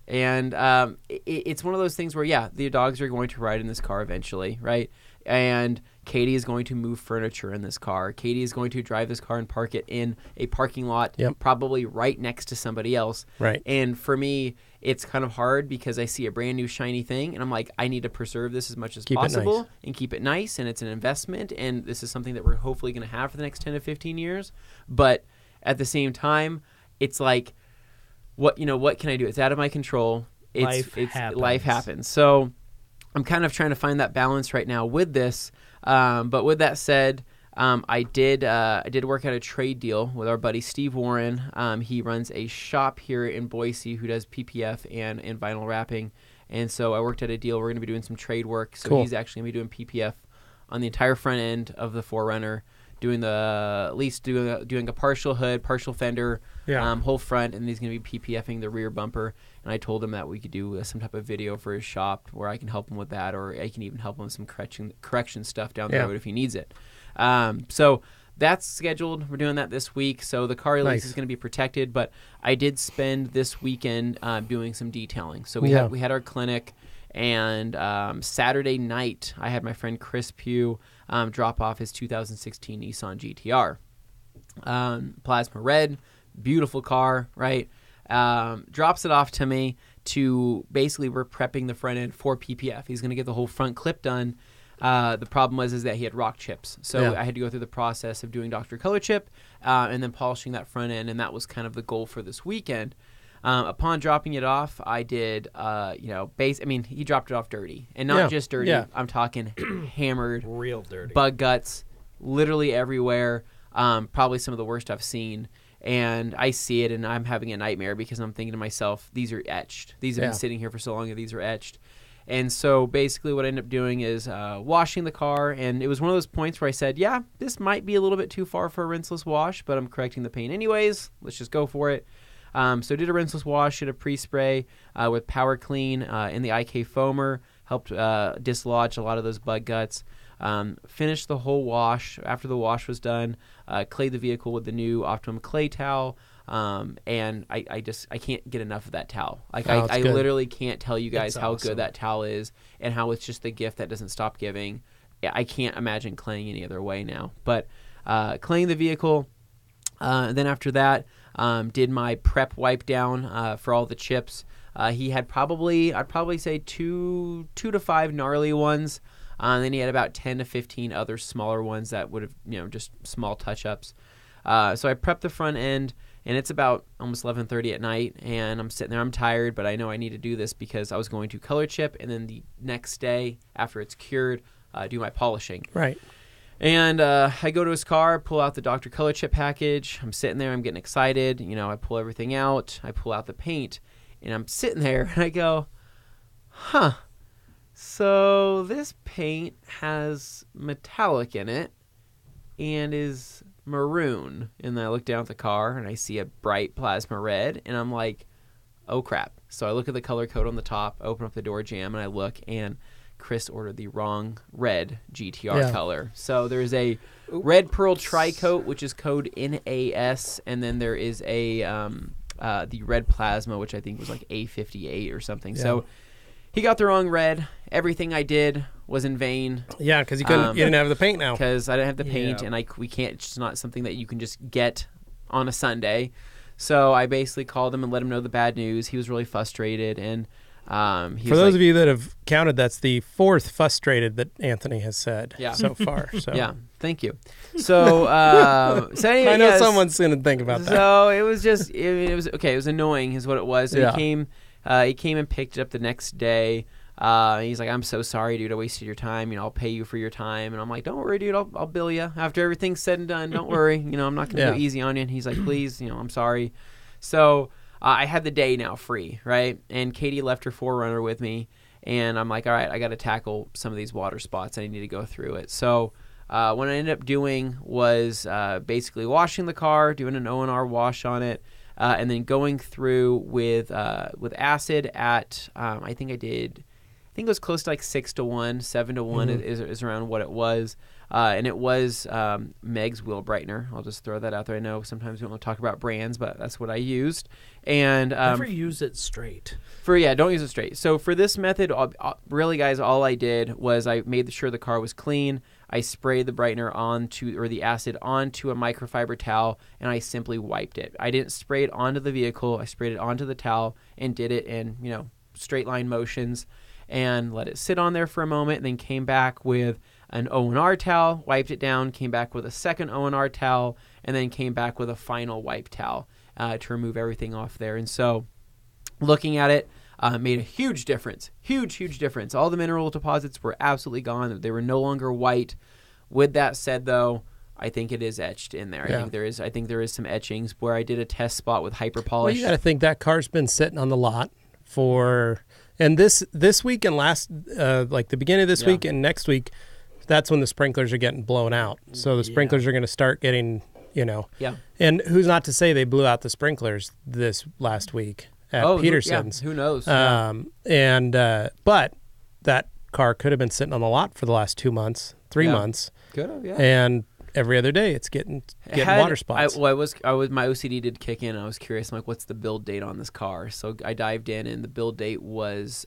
And it's one of those things where, the dogs are going to ride in this car eventually, right? And Katie is going to move furniture in this car. Katie is going to drive this car and park it in a parking lot, probably right next to somebody else. Right. And for me, it's kind of hard because I see a brand new shiny thing, and I'm like, I need to preserve this as much as possible and keep it nice. And it's an investment, and this is something that we're hopefully going to have for the next 10 to 15 years. But at the same time, it's like, what can I do? It's out of my control. Life happens. So I'm kind of trying to find that balance right now with this. But with that said, I did work out a trade deal with our buddy Steve Warren. He runs a shop here in Boise who does PPF and vinyl wrapping. And so I worked out a deal. We're going to be doing some trade work. So he's actually going to be doing PPF on the entire front end of the 4Runner, doing a partial hood, partial fender, whole front, and he's going to be PPFing the rear bumper. And I told him that we could do some type of video for his shop where I can help him with that, or I can even help him with some correction stuff down the road if he needs it. So that's scheduled. We're doing that this week. So the car release is going to be protected, but I did spend this weekend doing some detailing. So we had our clinic, and Saturday night I had my friend Chris Pugh drop off his 2016 Nissan GTR. Plasma red, beautiful car, right? Drops it off to me to basically we're prepping the front end for PPF. He's going to get the whole front clip done. The problem was that he had rock chips. So I had to go through the process of doing Dr. Color Chip and then polishing that front end, and that was kind of the goal for this weekend. Upon dropping it off, I did, he dropped it off dirty. And not just dirty. Yeah. I'm talking hammered. Real dirty. Bug guts, literally everywhere. Probably some of the worst I've seen. And I see it, and I'm having a nightmare because I'm thinking to myself, these are etched. These have been sitting here for so long, and these are etched. And so basically what I ended up doing is washing the car, and it was one of those points where I said, this might be a little bit too far for a rinseless wash, but I'm correcting the paint anyways. Let's just go for it. So did a rinseless wash, did a pre-spray with Power Clean in the IK foamer, helped dislodge a lot of those bug guts. Finished the whole wash. After the wash was done, clayed the vehicle with the new Optimum clay towel. And I can't get enough of that towel. I literally can't tell you guys how good that towel is and how it's just the gift that doesn't stop giving. I can't imagine claying any other way now. But claying the vehicle, then after that, did my prep wipe down for all the chips. He had I'd probably say 2 to 5 gnarly ones. And then he had about 10 to 15 other smaller ones that would have, just small touch-ups. So I prepped the front end, and it's about almost 11:30 at night, and I'm sitting there. I'm tired, but I know I need to do this because I was going to color chip, and then the next day, after it's cured, do my polishing. Right. And I go to his car, pull out the Dr. Color Chip package. I'm sitting there. I'm getting excited. I pull everything out. I pull out the paint, and I'm sitting there, and I go, so this paint has metallic in it, and is maroon. And then I look down at the car and I see a bright plasma red, and I'm like, oh crap. So I look at the color code on the top, open up the door jamb, and I look, and Chris ordered the wrong red GTR color. So there's a red pearl tri-coat, which is code NAS, and then there is a the red plasma, which I think was like A58 or something. Yeah. So he got the wrong red. Everything I did was in vain. Yeah, because you didn't have the paint now. Because I didn't have the paint, and we can't. It's just not something that you can just get on a Sunday. So I basically called him and let him know the bad news. He was really frustrated, and for those of you that have counted, that's the fourth frustrated that Anthony has said so far. So yeah, thank you. So anyway, I know someone's going to think about that. So it was just it was okay. It was annoying, is what it was. So he came and picked it up the next day. He's like, I'm so sorry, dude. I wasted your time. I'll pay you for your time. And I'm like, don't worry, dude. I'll bill you after everything's said and done. Don't worry. I'm not going to go easy on you. And he's like, please, I'm sorry. So I had the day now free, right? And Katie left her 4Runner with me. And I'm like, all right, I got to tackle some of these water spots. I need to go through it. So what I ended up doing was basically washing the car, doing an O&R wash on it, and then going through with acid at, I think it was close to like 6-1, 7-1 is around what it was. And it was Meg's Wheel Brightener. I'll just throw that out there. I know sometimes we don't want to talk about brands, but that's what I used. And never use it straight. Don't use it straight. So for this method, really, guys, all I did was I made sure the car was clean. I sprayed the brightener the acid onto a microfiber towel, and I simply wiped it. I didn't spray it onto the vehicle. I sprayed it onto the towel and did it in straight line motions, and let it sit on there for a moment, and then came back with an O&R towel, wiped it down, came back with a second O&R towel, and then came back with a final wipe towel to remove everything off there. And so looking at it, made a huge difference. Huge difference. All the mineral deposits were absolutely gone. They were no longer white. With that said, though, I think it is etched in there. Yeah. I think there is some etchings where I did a test spot with hyper polish. Well, you got to think that car's been sitting on the lot for... And this week and last, like the beginning of this week and next week, that's when the sprinklers are getting blown out. So the sprinklers are going to start getting, Yeah. And who's not to say they blew out the sprinklers this last week at Peterson's. Who knows? But that car could have been sitting on the lot for the last 2 months, 3 months. Could have, yeah. And every other day it's getting water spots. My OCD did kick in. I was curious. I'm like, what's the build date on this car? So I dived in, and the build date was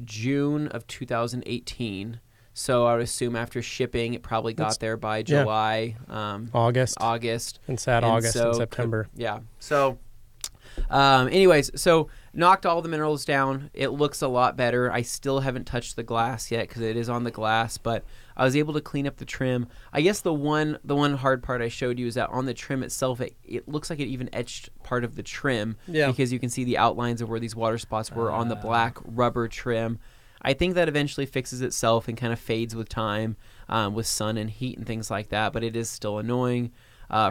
June of 2018. So I would assume after shipping, it probably got there by July, August, and August and September. So, anyways, so knocked all the minerals down. It looks a lot better. I still haven't touched the glass yet because it is on the glass, but I was able to clean up the trim. I guess the one hard part I showed you is that on the trim itself, it looks like it even etched part of the trim because you can see the outlines of where these water spots were on the black rubber trim. I think that eventually fixes itself and kind of fades with time, with sun and heat and things like that, but it is still annoying.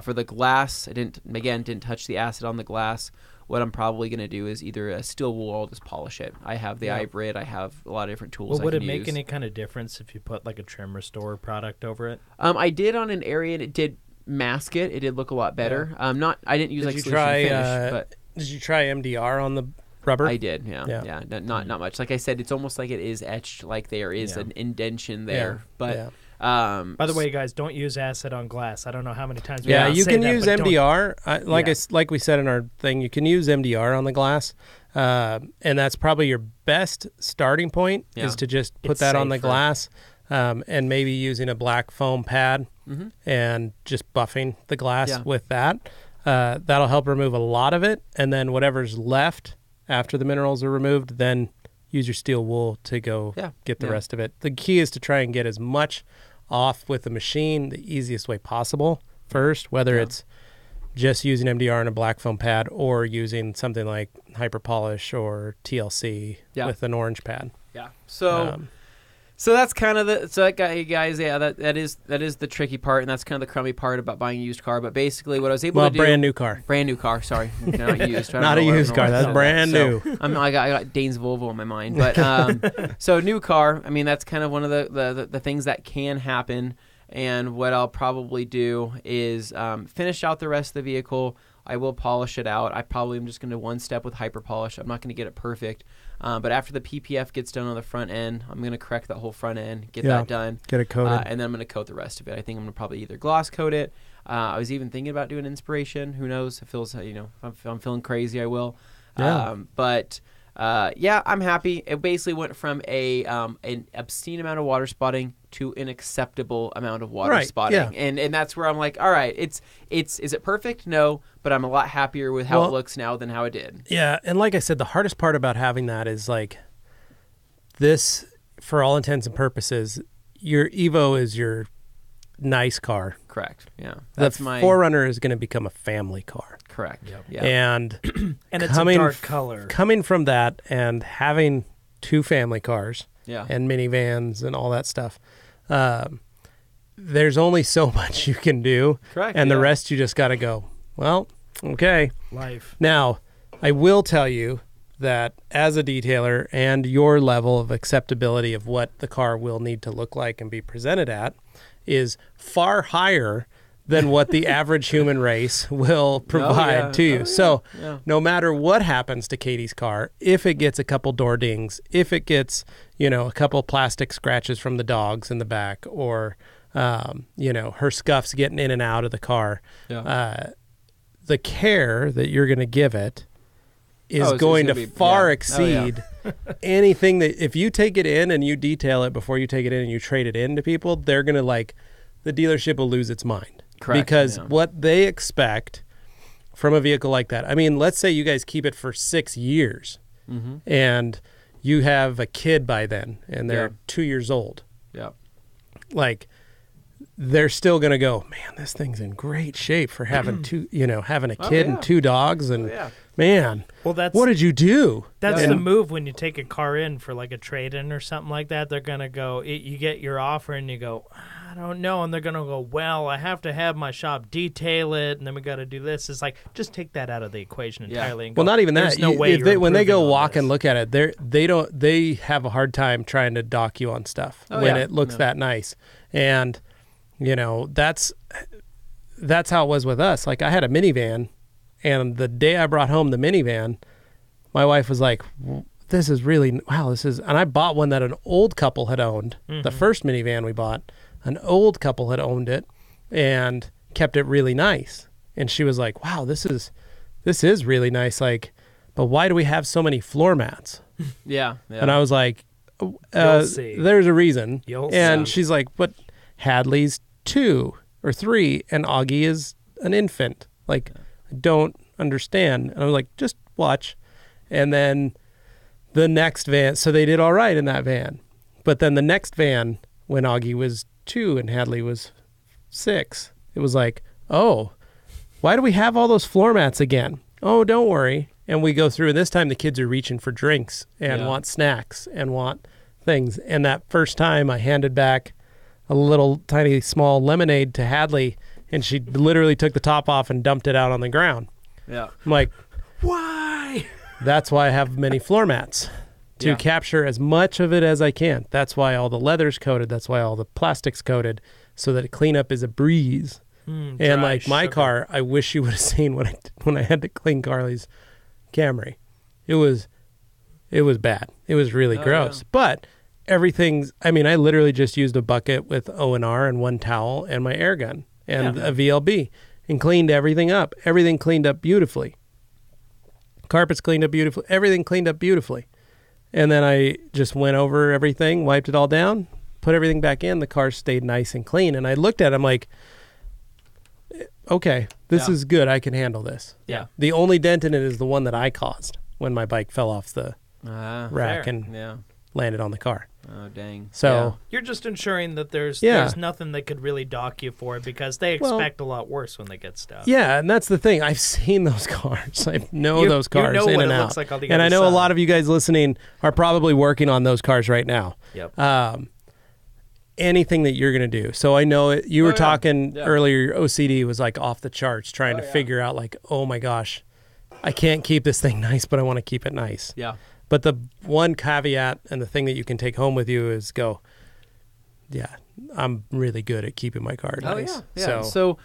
For the glass, I didn't touch the acid on the glass. What I'm probably going to do is either a steel wool, I'll just polish it. I have the iBrid. I have a lot of different tools I can use. Would it make any kind of difference if you put like a trim restore product over it? I did on an area, and it did mask it. It did look a lot better. I didn't use solution finish. But did you try MDR on the rubber? I did, yeah. Not much. Like I said, it's almost like it is etched, like there is an indentation there. But by the way, guys, don't use acid on glass. I don't know how many times. You can use MDR. Like we said in our thing, you can use MDR on the glass, and that's probably your best starting point is to just put that on the glass, and maybe using a black foam pad and just buffing the glass with that. That'll help remove a lot of it, and then whatever's left after the minerals are removed, then use your steel wool to go get the rest of it. The key is to try and get as much off with the machine the easiest way possible first, whether it's just using MDR and a black foam pad or using something like Hyper Polish or TLC with an orange pad. Yeah. So that's kind of guys. Yeah, that is the tricky part, and that's kind of the crummy part about buying a used car. But basically, what I was able to do, brand new car. Sorry, not used. Not a used car. That's brand new. I got Dane's Volvo in my mind, but so new car. I mean, that's kind of one of the things that can happen. And what I'll probably do is finish out the rest of the vehicle. I will polish it out. I probably am just going to one step with hyper polish. I'm not going to get it perfect. But after the PPF gets done on the front end, I'm going to correct that whole front end, get that done. Get it coated. And then I'm going to coat the rest of it. I think I'm going to probably either gloss coat it. I was even thinking about doing inspiration. Who knows? It feels, if I'm feeling crazy, I will. Yeah. I'm happy. It basically went from an obscene amount of water spotting to an acceptable amount of water spotting. Yeah. And that's where I'm like, all right, is it perfect? No, but I'm a lot happier with how it looks now than how it did. Yeah, and like I said, the hardest part about having that is like this, for all intents and purposes, your Evo is your nice car. Correct. Yeah. That's the Forerunner is going to become a family car. Correct. Yep. Yeah. And it's a dark color. Coming from that and having two family cars and minivans and all that stuff, there's only so much you can do. Correct. And the rest you just got to go, well, okay. Life. Now, I will tell you that as a detailer and your level of acceptability of what the car will need to look like and be presented at is far higher than what the average human race will provide to you. So no matter what happens to Katie's car, if it gets a couple door dings, if it gets, a couple plastic scratches from the dogs in the back, or, her scuffs getting in and out of the car, the care that you're going to give it is going to far exceed anything that, if you take it in and you detail it before you take it in and you trade it in to people, they're going to the dealership will lose its mind. Correct. Because what they expect from a vehicle like that, I mean, let's say you guys keep it for 6 years and you have a kid by then and they're 2 years old. Yeah. They're still going to go, man, this thing's in great shape for having having a kid and 2 dogs. And man, what did you do? That's the move when you take a car in for like a trade-in or something like that. They're going to go, you get your offer and you go, I don't know. And they're going to go, well, I have to have my shop detail it. And then we got to do this. It's like, just take that out of the equation entirely. And go, well, not even that. There's no way when they go walk this. and look at it, they have a hard time trying to dock you on stuff when it looks that nice. And that's how it was with us. Like I had a minivan, and the day I brought home the minivan, my wife was like, this is really, and I bought one that an old couple had owned. The first minivan we bought, an old couple had owned it and kept it really nice. And she was like, wow, this is really nice. Like, but why do we have so many floor mats? Yeah. And I was like, there's a reason. And she's like, but Hadley's 2 or 3 and Augie is an infant. Like, I don't understand. And I was like, just watch. And then the next van, so they did all right in that van. But then the next van, when Augie was 2 and Hadley was 6, it was like, oh, why do we have all those floor mats again? Oh, don't worry. And we go through, and this time the kids are reaching for drinks and want snacks and want things. And that first time I handed back a little tiny small lemonade to Hadley, and she literally took the top off and dumped it out on the ground. Yeah. I'm like, why? That's why I have many floor mats, to capture as much of it as I can. That's why all the leather's coated. That's why all the plastic's coated, so that cleanup is a breeze. And like my car, I wish you would have seen when I had to clean Carly's Camry. It was bad. It was really gross. Yeah. But everything's, I literally just used a bucket with O&R and one towel and my air gun and a VLB and cleaned everything up. Everything cleaned up beautifully. Carpets cleaned up beautifully. Everything cleaned up beautifully. And then I just went over everything, wiped it all down, put everything back in. The car stayed nice and clean. And I looked at it, I'm like, okay, this is good. I can handle this. Yeah. The only dent in it is the one that I caused when my bike fell off the rack and landed on the car. Oh, dang. So you're just ensuring that there's nothing that could really dock you for it, because they expect a lot worse when they get stuff. Yeah, and that's the thing. I've seen those cars. I know those cars in and out. Looks like on the and I know side. a lot of you guys listening are probably working on those cars right now. Yep. Anything that you're going to do. So I know you were talking earlier, your OCD was like off the charts, trying to figure out like, oh my gosh, I can't keep this thing nice, but I want to keep it nice. Yeah. But the one caveat and the thing that you can take home with you is go, I'm really good at keeping my car nice. Yeah. So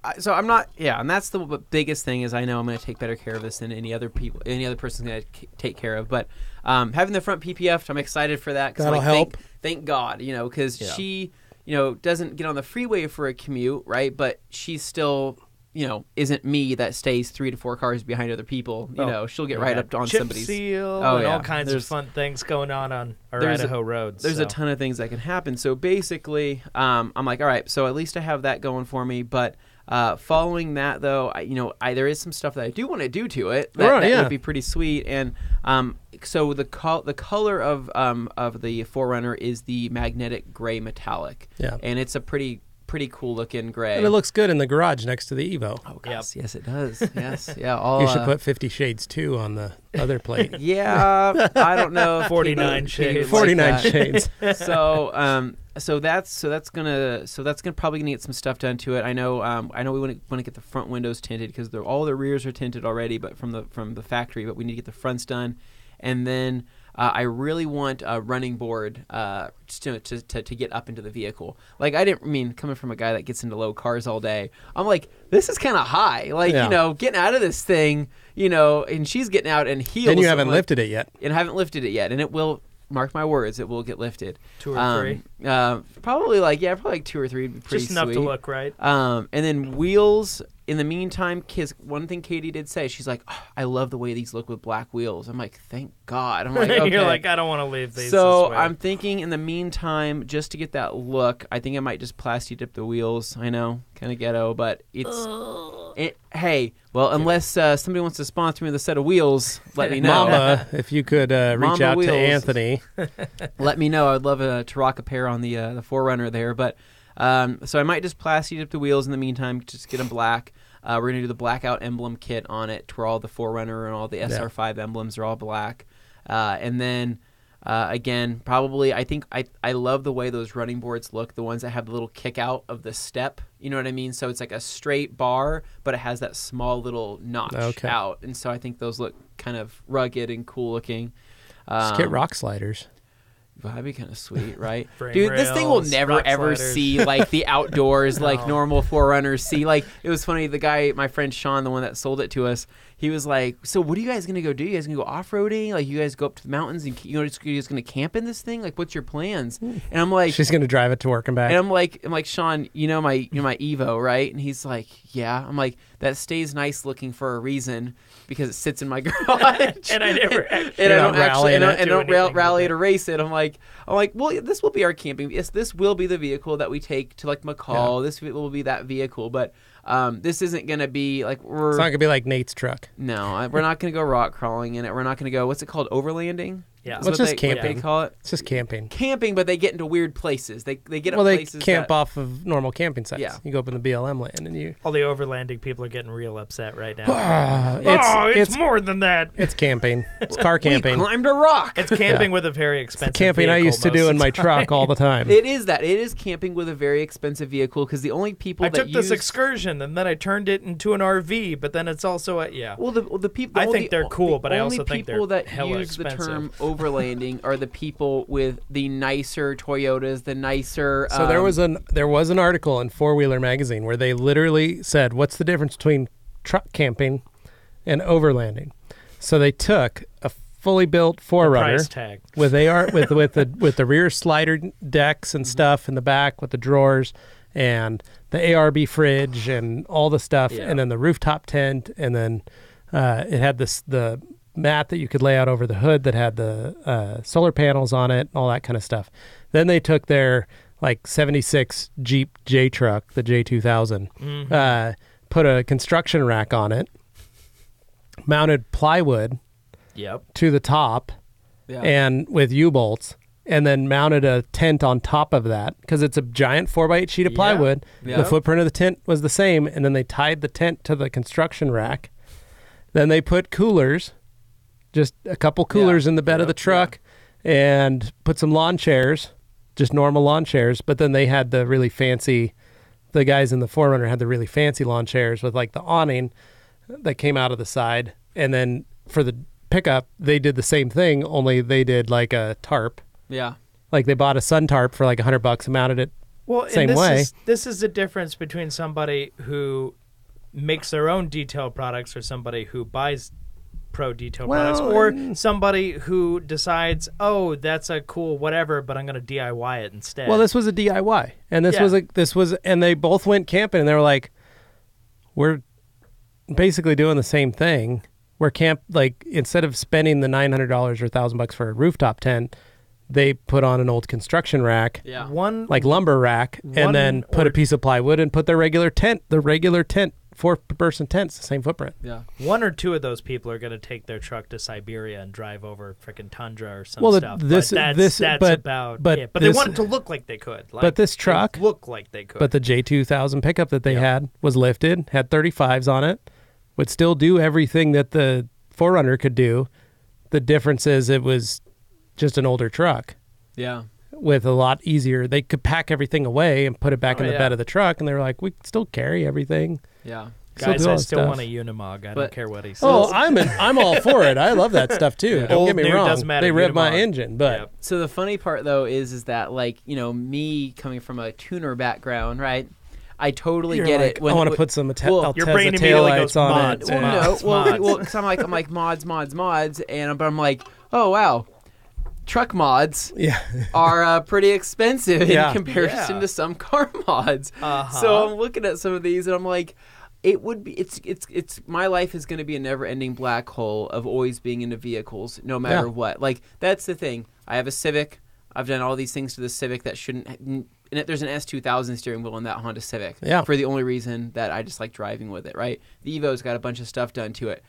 I'm not. Yeah, and that's the biggest thing is I know I'm going to take better care of this than any other person's going to take care of. But having the front PPF, I'm excited for that. That'll help. Thank God, because she, doesn't get on the freeway for a commute, right? But she's still, isn't me that stays 3 to 4 cars behind other people. She'll get right up on chip somebody's seal and all kinds of fun things going on our Idaho roads. There's a ton of things that can happen. So basically, I'm like, all right, so at least I have that going for me. But following that, though, there is some stuff that I do want to do to it. That would be pretty sweet. And so the color of the 4Runner is the magnetic gray metallic. Yeah, and it's a pretty cool looking gray. And it looks good in the garage next to the Evo. Oh, gosh. Yes, it does. Yes, yeah. You should put 50 Shades 2 on the other plate. Yeah, I don't know. 49 shades. 49 shades. So that's gonna probably gonna get some stuff done to it. I know we want to get the front windows tinted because all the rears are tinted already, but from the factory. But we need to get the fronts done, and then I really want a running board to get up into the vehicle. Like coming from a guy that gets into low cars all day, I'm like, this is kind of high. Like getting out of this thing, and she's getting out and heels. And you haven't lifted it yet. And I haven't lifted it yet, and it will. Mark my words, it will get lifted. 2 or 3? Probably like 2 or 3 would be pretty just enough sweet. to look right. And then wheels. In the meantime, one thing Katie did say, she's like, oh, I love the way these look with black wheels. I'm like, thank God. I'm like, okay. You're like, I don't want to leave these. So this way. I'm thinking in the meantime, just to get that look, I think I might just plasti dip the wheels. I know, kind of ghetto, but hey, well, unless somebody wants to sponsor me with a set of wheels, let me know. Mama, if you could reach out to Anthony. Let me know. I'd love to rock a pair on the 4Runner there. But so I might just plasti dip the wheels in the meantime, just get them black. We're going to do the blackout emblem kit on it where all the 4Runner and all the SR5 emblems are all black. And then, again, probably I think I love the way those running boards look, the ones that have the little kick out of the step. You know what I mean? So it's like a straight bar, but it has that small little notch out. And so I think those look kind of rugged and cool looking. Just get rock sliders. Well, that'd be kind of sweet, right? Dude, this thing will never ever see like the outdoors like normal 4Runners see. Like it was funny, the guy, my friend Sean, the one that sold it to us, he was like, "So what are you guys gonna go do? You guys gonna go off roading? Like you guys go up to the mountains and you're just gonna camp in this thing? Like what's your plans?" And I'm like, "She's gonna drive it to work and back." And I'm like, Sean, my Evo, right? And he's like, "Yeah." I'm like, "That stays nice looking for a reason because it sits in my garage." And I never don't rally to race it. I'm like, well, this will be our camping. Yes, this will be the vehicle that we take to like McCall. Yeah. This will be that vehicle, but this isn't going to be like it's not going to be like Nate's truck. No, we're not going to go rock crawling in it. We're not going to go. What's it called? Overlanding. Yeah, it's just camping. What they call it? It's just camping. Camping, but they get into weird places. They get well, places. They camp off of normal camping sites. Yeah. You go up in the BLM land and you. All the overlanding people are getting real upset right now. It's more than that. It's camping. It's car camping. We climbed a rock. It's camping with a very expensive. It's camping vehicle I used to do in my truck all the time. It is that. It is camping with a very expensive vehicle because the only people I took this excursion and then I turned it into an RV, but then it's also Well, the people. I think they're cool, but I also think they're hella expensive. The term expensive. Overlanding are the people with the nicer Toyotas, the nicer. So there was an article in 4-Wheeler magazine where they literally said, "What's the difference between truck camping and overlanding?" So they took a fully built 4Runner with with the rear slider decks and stuff in the back with the drawers and the ARB fridge and all the stuff, and then the rooftop tent, and then it had the mat that you could lay out over the hood that had the solar panels on it, all that kind of stuff. Then they took their like 76 Jeep J truck, the J2000, put a construction rack on it, mounted plywood to the top, and with U-bolts, and then mounted a tent on top of that because it's a giant 4x8 sheet of plywood. The footprint of the tent was the same, and then they tied the tent to the construction rack. Then they put coolers, just a couple coolers in the bed of the truck, and put some lawn chairs, just normal lawn chairs. But then they had the really fancy, the guys in the 4Runner had the really fancy lawn chairs with like the awning that came out of the side. And then for the pickup, they did the same thing, only they did like a tarp. Yeah. Like they bought a sun tarp for like $100 and mounted it same way. This is the difference between somebody who makes their own detail products or somebody who buys pro detail products, or somebody who decides, oh, that's a cool whatever, but I'm going to DIY it instead. Well, this was a DIY, and this was, and they both went camping, and they were like, we're basically doing the same thing. We're like instead of spending the $900 or $1,000 for a rooftop tent, they put on an old construction rack, like lumber rack, and then put a piece of plywood and put their regular tent, 4-person tents, the same footprint. Yeah. One or two of those people are going to take their truck to Siberia and drive over freaking tundra or some stuff. But they want it to look like they could. Like, but this truck look like they could. But the J2000 pickup that they had was lifted, had 35s on it, would still do everything that the 4Runner could do. The difference is it was just an older truck. Yeah. With a lot easier. They could pack everything away and put it back in the bed of the truck, and they were like, we can still carry everything. Yeah. Guys, I still want a Unimog. I don't care what he says. Oh, I'm all for it. I love that stuff too. Don't get me wrong. Doesn't matter. They ripped my engine, but So the funny part though is that, like, you know, me coming from a tuner background, right? I totally get it. I want to put some your brain immediately goes on it. Well, because I'm like mods, but I'm like, oh wow. Truck mods are pretty expensive in comparison to some car mods. So I'm looking at some of these and I'm like, it's my life is going to be a never-ending black hole of always being into vehicles, no matter what. Like, that's the thing. I have a Civic. I've done all these things to the Civic that shouldn't. And there's an S2000 steering wheel in that Honda Civic. Yeah. For the only reason that I just like driving with it. Right. The Evo's got a bunch of stuff done to it.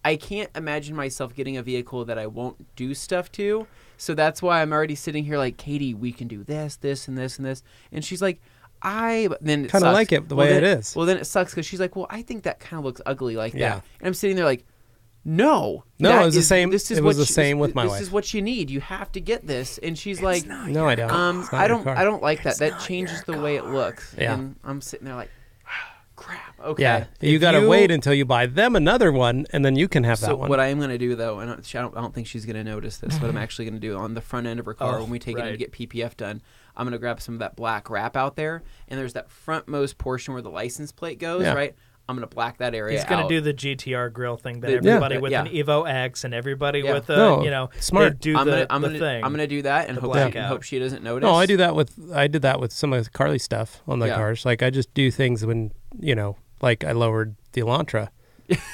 I can't imagine myself getting a vehicle that I won't do stuff to. So that's why I'm already sitting here like, Katie, we can do this, and this, and this. And she's like, then it kind of like it the way it is. Well, then it sucks because she's like, well, I think that kind of looks ugly like that. And I'm sitting there like, no, it was the same. It was the same with my wife. This is what you need. You have to get this. And she's like, no, I don't. I don't like that. That changes the way it looks. Yeah. And I'm sitting there like, crap. Okay. Yeah. You got to wait until you buy them another one, and then you can have that one. So what I am going to do, though, and I don't think she's going to notice this, what I'm actually going to do on the front end of her car when we take it in to get PPF done, I'm going to grab some of that black wrap out there, and there's that frontmost portion where the license plate goes, right? I'm going to black that area out. He's going to do the GTR grill thing that everybody with an Evo X and everybody with a, smart. Do I'm the thing. I'm going to do that and hope she doesn't notice. No, I did that with some of Carly stuff on the cars. Like, I just do things when, like I lowered the Elantra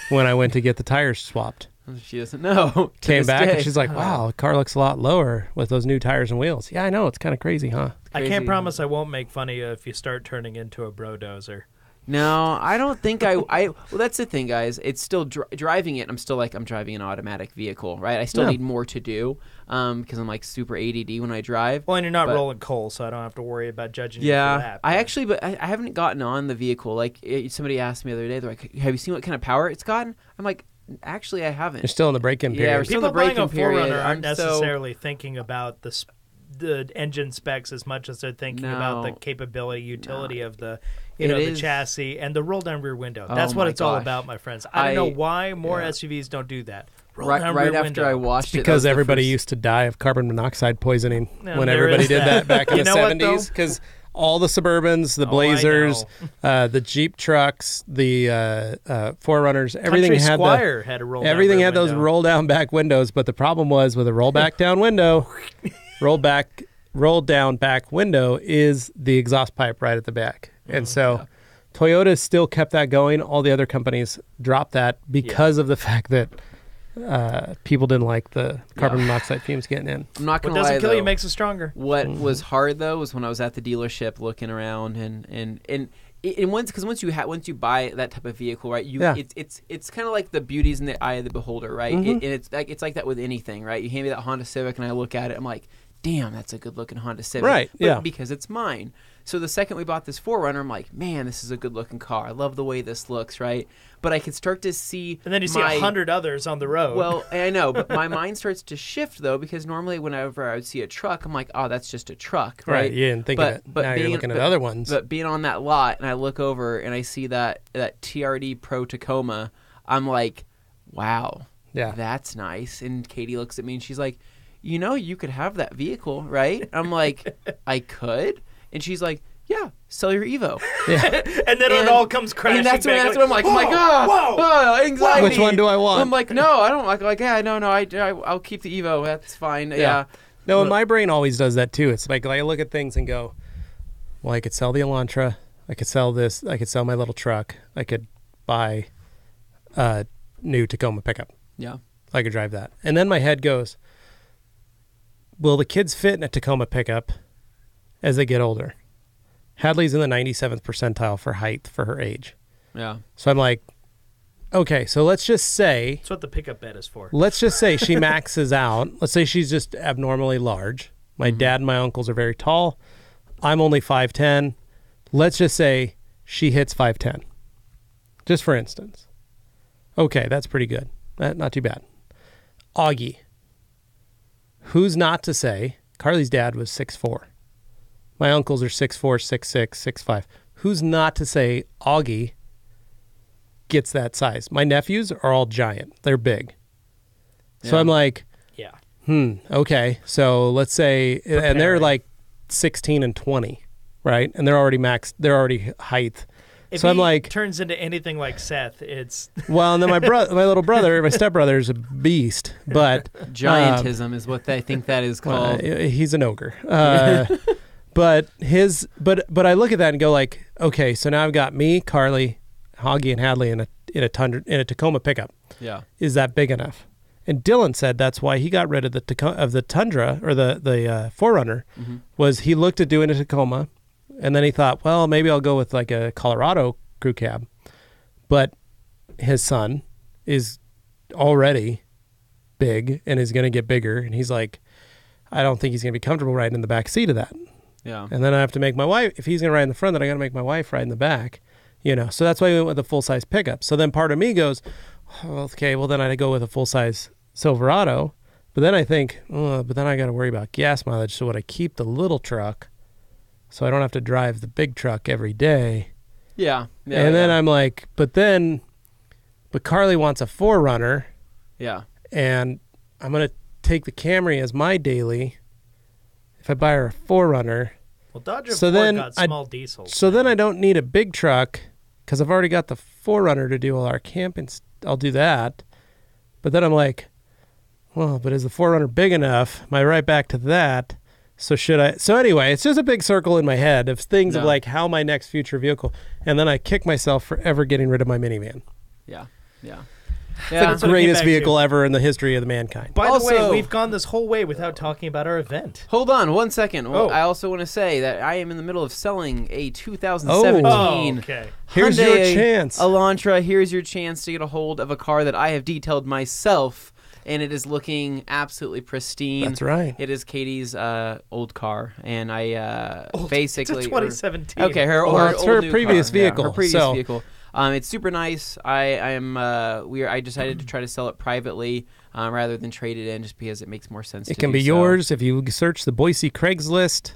when I went to get the tires swapped. She doesn't know. Came back and she's like, wow, the car looks a lot lower with those new tires and wheels. Yeah, I know. It's kind of crazy, huh? I can't promise I won't make fun of you if you start turning into a brodozer. No, I don't think well, that's the thing, guys. It's still driving it. I'm still like, I'm driving an automatic vehicle, right? I still need more to do because I'm like super ADD when I drive. Well, and you're not rolling coal, so I don't have to worry about judging you for that. But I haven't gotten on the vehicle. Like, somebody asked me the other day, they're like, have you seen what kind of power it's gotten? I'm like, actually, I haven't. You're still in the break-in period. Yeah, we're still in the break-in period. People buying a 4Runner aren't necessarily thinking about the engine specs as much as they're thinking about the capability, utility of the the chassis and the roll down rear window. That's what it's all about, my friends. I don't know why more SUVs don't do that. Right after window. I watched it, because everybody used to die of carbon monoxide poisoning when everybody did that back in the 70s. Because all the Suburbans, the Blazers, the Jeep trucks, the 4Runners, everything had those roll down back windows. But the problem was with a roll down back window is the exhaust pipe right at the back. And so Toyota still kept that going. All the other companies dropped that because of the fact that people didn't like the carbon monoxide fumes getting in. I'm not going to lie, what doesn't kill you makes it stronger. What was hard, though, was when I was at the dealership looking around and once you buy that type of vehicle, right? It's kind of like the beauty's in the eye of the beholder, right? And it's like that with anything, right? You hand me that Honda Civic and I look at it, I'm like, damn, that's a good looking Honda Civic, right? Because it's mine. So the second we bought this 4Runner, I'm like, man, this is a good looking car. I love the way this looks, right? But I could start to see, and then you see 100 others on the road. Well, I know, but my mind starts to shift though, because normally whenever I would see a truck, I'm like, oh, that's just a truck, right? You didn't think of it. But now you're looking at other ones. But being on that lot, and I look over and I see that TRD Pro Tacoma, I'm like, wow, that's nice. And Katie looks at me and she's like, you could have that vehicle, right? I'm like, I could? And she's like, yeah, sell your Evo. Yeah. And then it all comes crashing and that's back. when I'm like, oh my God, whoa, anxiety. Which one do I want? I'm like, no, I don't like, yeah, no, I'll keep the Evo. That's fine. Yeah. No, and my brain always does that too. It's like I look at things and go, well, I could sell the Elantra. I could sell this. I could sell my little truck. I could buy a new Tacoma pickup. Yeah. I could drive that. And then my head goes, will the kids fit in a Tacoma pickup as they get older? Hadley's in the 97th percentile for height for her age. Yeah. So I'm like, okay, so let's just say... That's what the pickup bed is for. Let's just say she maxes out. Let's say she's just abnormally large. My dad and my uncles are very tall. I'm only 5'10". Let's just say she hits 5'10". Just for instance. Okay, that's pretty good. Not too bad. Augie. Who's not to say... Carly's dad was 6'4". My uncles are 6'4", 6'6", 6'5". Who's not to say Augie gets that size? My nephews are all giant. They're big. So I'm like, yeah. Okay. So let's say, and they're like 16 and 20, right? And they're already they're height. If so I'm like, turns into anything like Seth, it's well, and then my little brother, my stepbrother is a beast, but giantism is what they think that is called. He's an ogre. But I look at that and go like, okay, so now I've got me, Carly, Augie, and Hadley in a Tacoma pickup. Yeah. Is that big enough? And Dylan said that's why he got rid of the Tundra or the 4Runner, was he looked at doing a Tacoma, and then he thought, well, maybe I'll go with like a Colorado crew cab. But his son is already big and is going to get bigger, and he's like, I don't think he's going to be comfortable riding in the back seat of that. Yeah. And then I have to make my wife, if he's going to ride in the front, then I got to make my wife ride in the back, So that's why we went with a full-size pickup. So then part of me goes, okay, well then I'd go with a full-size Silverado. But then I think, but then I got to worry about gas mileage. So would I keep the little truck so I don't have to drive the big truck every day? Yeah. And then I'm like, but Carly wants a 4Runner. Yeah. And I'm going to take the Camry as my daily. If I buy her a 4Runner. Well, Dodge and Ford got small diesels. So then I don't need a big truck because I've already got the 4Runner to do all our camping. I'll do that. But then I'm like, well, but is the 4Runner big enough? Am I right back to that? So should I? So anyway, it's just a big circle in my head of things of like how my next future vehicle. And then I kick myself for ever getting rid of my minivan. Yeah. Yeah. It's the greatest vehicle ever in the history of mankind. By the way, we've gone this whole way without talking about our event. Hold on 1 second. Well, I also want to say that I am in the middle of selling a 2017 Here's your chance. Elantra. Here's your chance to get a hold of a car that I have detailed myself, and it is looking absolutely pristine. That's right. It is Katie's old car, and I basically... It's 2017. Okay, it's her previous vehicle. Her previous vehicle. It's super nice. I decided to try to sell it privately rather than trade it in, just because it makes more sense. It can be yours if you search the Boise Craigslist.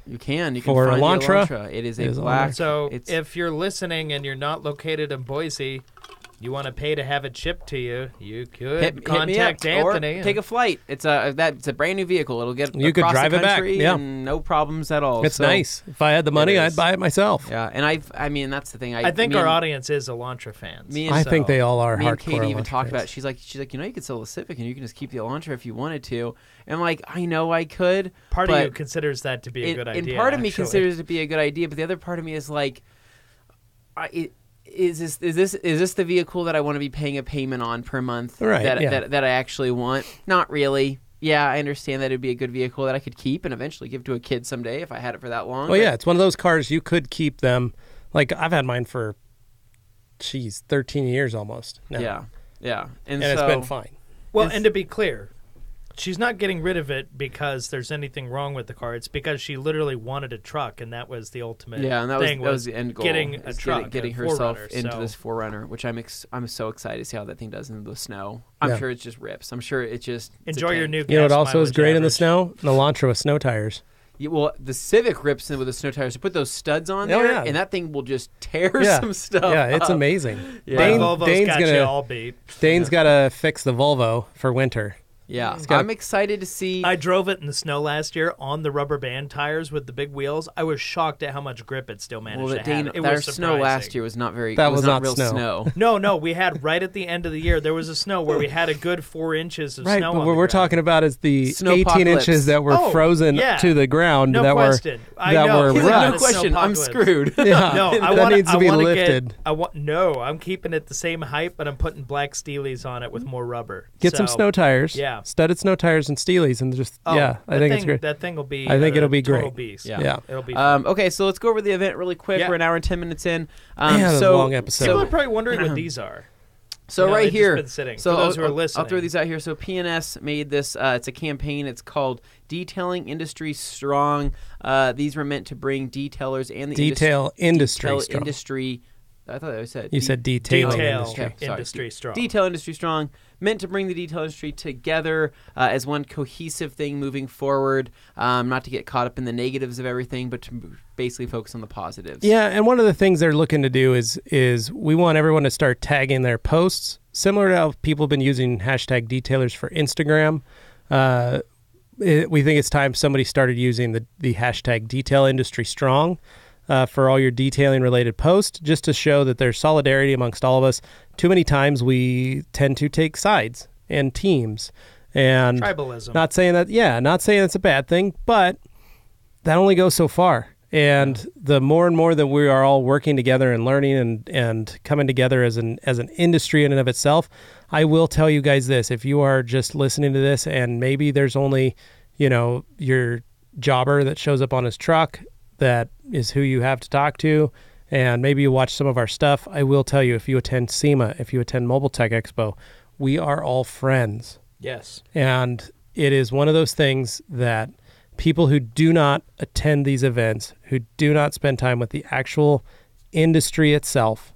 You can for find Elantra. The Elantra. It is a black. So if you're listening and you're not located in Boise, you want to pay to have it shipped to you, you could contact Anthony. Or take a flight. It's a brand new vehicle. It'll get you could drive the it back. Yeah. And no problems at all. It's nice. If I had the money, I'd buy it myself. Yeah, and I mean that's the thing. I think our audience is Elantra fans. I think they all are. Me and Katie even talked fans. about it. She's like, you could sell the Civic and you can just keep the Elantra if you wanted to. And I'm like, I know I could. Part of you considers that to be a good idea. And part of me considers it to be a good idea, but the other part of me is like, Is this the vehicle that I want to be paying a payment on per month? Right, that I actually want? Not really. Yeah, I understand that it'd be a good vehicle that I could keep and eventually give to a kid someday if I had it for that long. Well, yeah, it's one of those cars you could keep them. Like I've had mine for, 13 years almost now. Yeah, and it's been fine. Well, and to be clear, she's not getting rid of it because there's anything wrong with the car. It's because she literally wanted a truck, and that was the ultimate thing. Yeah, and that was the end goal. Getting a truck, getting herself into this 4Runner, which I'm so excited to see how that thing does in the snow. I'm sure it just rips. I'm sure it just enjoy your new. You know what also is great in the snow? An Elantra with snow tires. Yeah, well, the Civic rips in with the snow tires. You put those studs on there, and that thing will just tear some stuff. Yeah, it's amazing. Dane's got you all beat. Dane's got to fix the Volvo for winter. Yeah, I'm excited to see. I drove it in the snow last year on the rubber band tires with the big wheels. I was shocked at how much grip it still managed to have. It was snow last year was not very. That was not real snow. No, we had right at the end of the year there was a snow where we had a good 4 inches of right, snow. But on what the we're ground. talking about is the Snow 18 apocalypse. inches that were frozen to the ground No that question. were He's ruts. like, no question. I'm screwed. Yeah, No, that needs to be lifted. I'm keeping it the same height, but I'm putting black Steelies on it with more rubber. Get some snow tires. Yeah. Studded snow tires and Steelies, and just I think it's great. That thing will be. I think it'll be total great. Beast. Yeah. It'll be. Okay, so let's go over the event really quick. Yeah. We're an hour and 10 minutes in. Man, that was a long episode. People are probably wondering what these are. So right they've here, just been sitting. so For those who are listening, I'll throw these out here. So PNS made this. It's a campaign. It's called Detailing Industry Strong. These were meant to bring detailers and the Detail industry strong. industry. I thought I said You said detailing Detail industry. Okay, sorry. industry strong. Detail industry strong, meant to bring the detail industry together as one cohesive thing moving forward. Not to get caught up in the negatives of everything, but to basically focus on the positives. Yeah, and one of the things they're looking to do is we want everyone to start tagging their posts, similar to how people have been using hashtag detailers for Instagram. We think it's time somebody started using the hashtag detail industry strong for all your detailing related posts, just to show that there's solidarity amongst all of us. Too many times we tend to take sides and teams and Tribalism. not saying it's a bad thing, but that only goes so far. And the more and more that we are all working together and learning and coming together as an industry in and of itself, I will tell you guys this: if you are just listening to this and maybe there's only, your jobber that shows up on his truck that is who you have to talk to, and maybe you watch some of our stuff, I will tell you, if you attend SEMA, if you attend Mobile Tech Expo, we are all friends. Yes. And it is one of those things that people who do not attend these events, who do not spend time with the actual industry itself,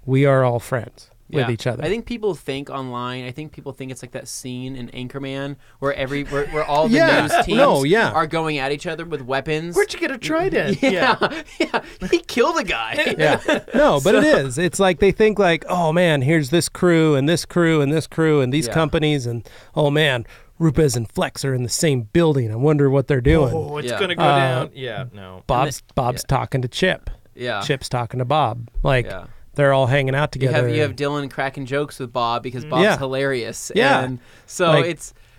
we are all friends with each other. I think people think online. I think people think it's like that scene in Anchorman where where all the news teams are going at each other with weapons. Where'd you get a trident? Yeah. He killed a guy. Yeah. No, but it is. It's like they think like, oh man, here's this crew and this crew and this crew and these companies, and oh man, Rupes and Flex are in the same building. I wonder what they're doing. Oh, it's gonna go down. Yeah, no. Bob's talking to Chip. Yeah. Chip's talking to Bob. They're all hanging out together. You have Dylan cracking jokes with Bob because Bob's hilarious. Yeah. And so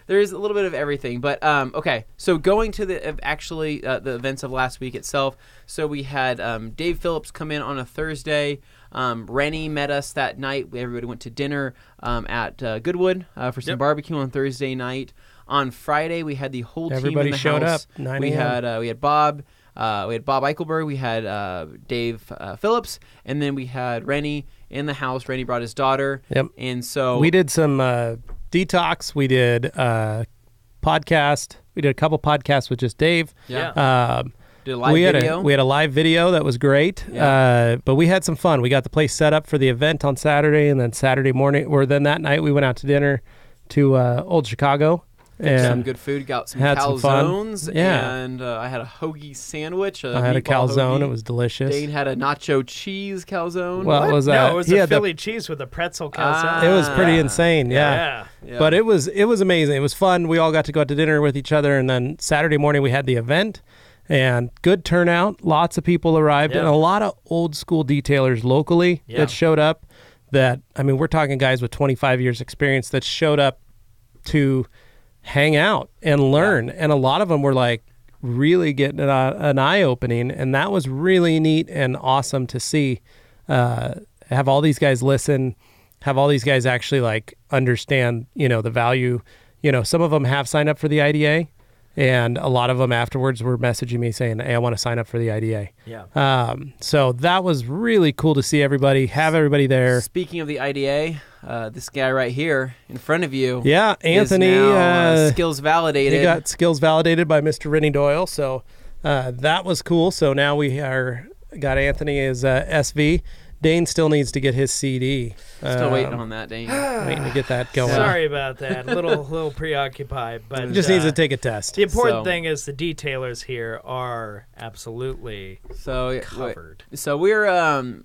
there's a little bit of everything. But okay, so going to the events of last week itself. So we had Dave Phillips come in on a Thursday. Rennie met us that night. Everybody went to dinner at Goodwood for some barbecue on Thursday night. On Friday, we had the whole team in the house. Everybody showed up. 9 a.m. We had Bob. We had Bob Eichelberg, we had Dave Phillips, and then we had Rennie in the house. Rennie brought his daughter. Yep. And so we did some detox. We did podcast. We did a couple podcasts with just Dave. Yeah. Did a live video. We had a live video that was great. Yeah. But we had some fun. We got the place set up for the event on Saturday, and then Saturday morning, or then that night, we went out to dinner to Old Chicago. And some good food. Got some had calzones. Some fun. Yeah. And I had a hoagie sandwich. I had a calzone. Hoagie. It was delicious. Dane had a nacho cheese calzone. Well, it was no, it was a Philly cheese with a pretzel calzone. It was pretty insane. Yeah. But it was amazing. It was fun. We all got to go out to dinner with each other, and then Saturday morning we had the event, and good turnout. Lots of people arrived, and a lot of old school detailers locally that showed up. We're talking guys with 25 years experience that showed up to hang out and learn, and a lot of them were like really getting an eye opening, and that was really neat and awesome to see. Have all these guys listen, have all these guys actually like understand, the value. Some of them have signed up for the IDA, and a lot of them afterwards were messaging me saying, "Hey, I want to sign up for the IDA." Yeah. So that was really cool to see have everybody there. Speaking of the IDA, this guy right here in front of you. Yeah, Anthony. Is now, skills validated. He got skills validated by Mr. Rennie Doyle. So that was cool. So now we got Anthony as SV. Dane still needs to get his CD. Still waiting on that, Dane. Waiting to get that going. Sorry about that. A little preoccupied, but just needs to take a test. The important thing is the detailers here are absolutely covered. So we're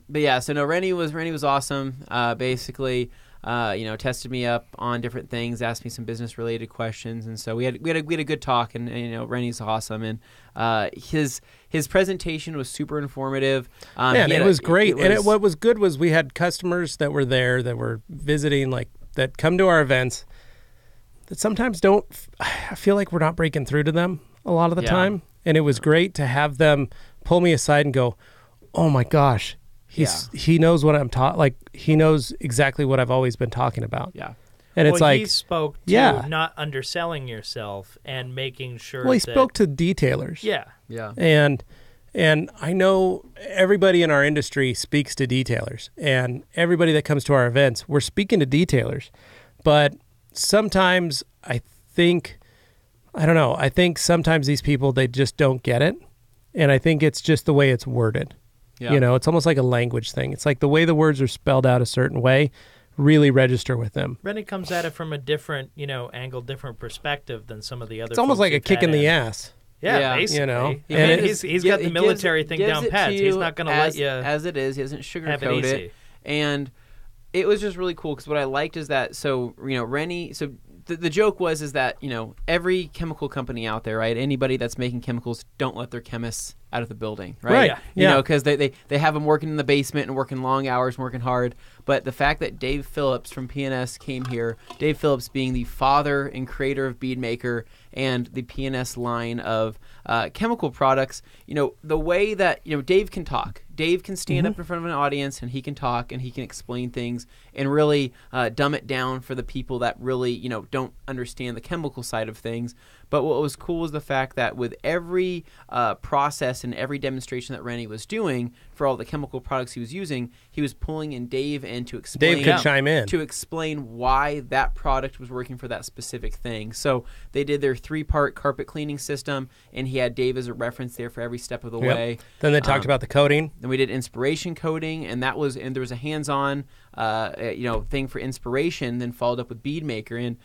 Rennie was awesome. Basically, tested me up on different things, asked me some business related questions, and so we had a good talk. And Rennie's awesome, and his presentation was super informative. It was great. What was good was we had customers that were there that were visiting, like that come to our events that sometimes don't. I feel like we're not breaking through to them a lot of the time, and it was great to have them pull me aside and go, "Oh my gosh." He knows what I'm talking. Like he knows exactly what I've always been talking about. Yeah, and it's like he spoke to not underselling yourself and making sure. Well, he spoke to detailers. Yeah, and I know everybody in our industry speaks to detailers, and everybody that comes to our events, we're speaking to detailers. But sometimes I think sometimes these people, they just don't get it, and I think it's just the way it's worded. Yeah. It's almost like a language thing. It's like the way the words are spelled out a certain way really register with them. Rennie comes at it from a different, angle, different perspective than some of the other. It's almost like a kick in the ass. Yeah, basically. And he's got the military thing down pat. He's not going to let you as it is. He doesn't sugarcoat it. And it was just really cool because what I liked is that Rennie. So the joke is that every chemical company out there, right? Anybody that's making chemicals, don't let their chemists out of the building, right? Because they have them working in the basement and working long hours and working hard. But the fact that Dave Phillips from PNS came here, Dave Phillips being the father and creator of Bead Maker and the PNS line of chemical products, the way that Dave can talk. Dave can stand up in front of an audience and he can talk and he can explain things and really dumb it down for the people that really don't understand the chemical side of things. But what was cool was the fact that with every process and every demonstration that Rennie was doing for all the chemical products he was using, he was pulling in Dave in to explain. Dave could chime in to explain why that product was working for that specific thing. So they did their 3-part carpet cleaning system, and he had Dave as a reference there for every step of the way. Then they talked about the coating. Then we did inspiration coating, and there was a hands-on thing for inspiration. Then followed up with Bead Maker, and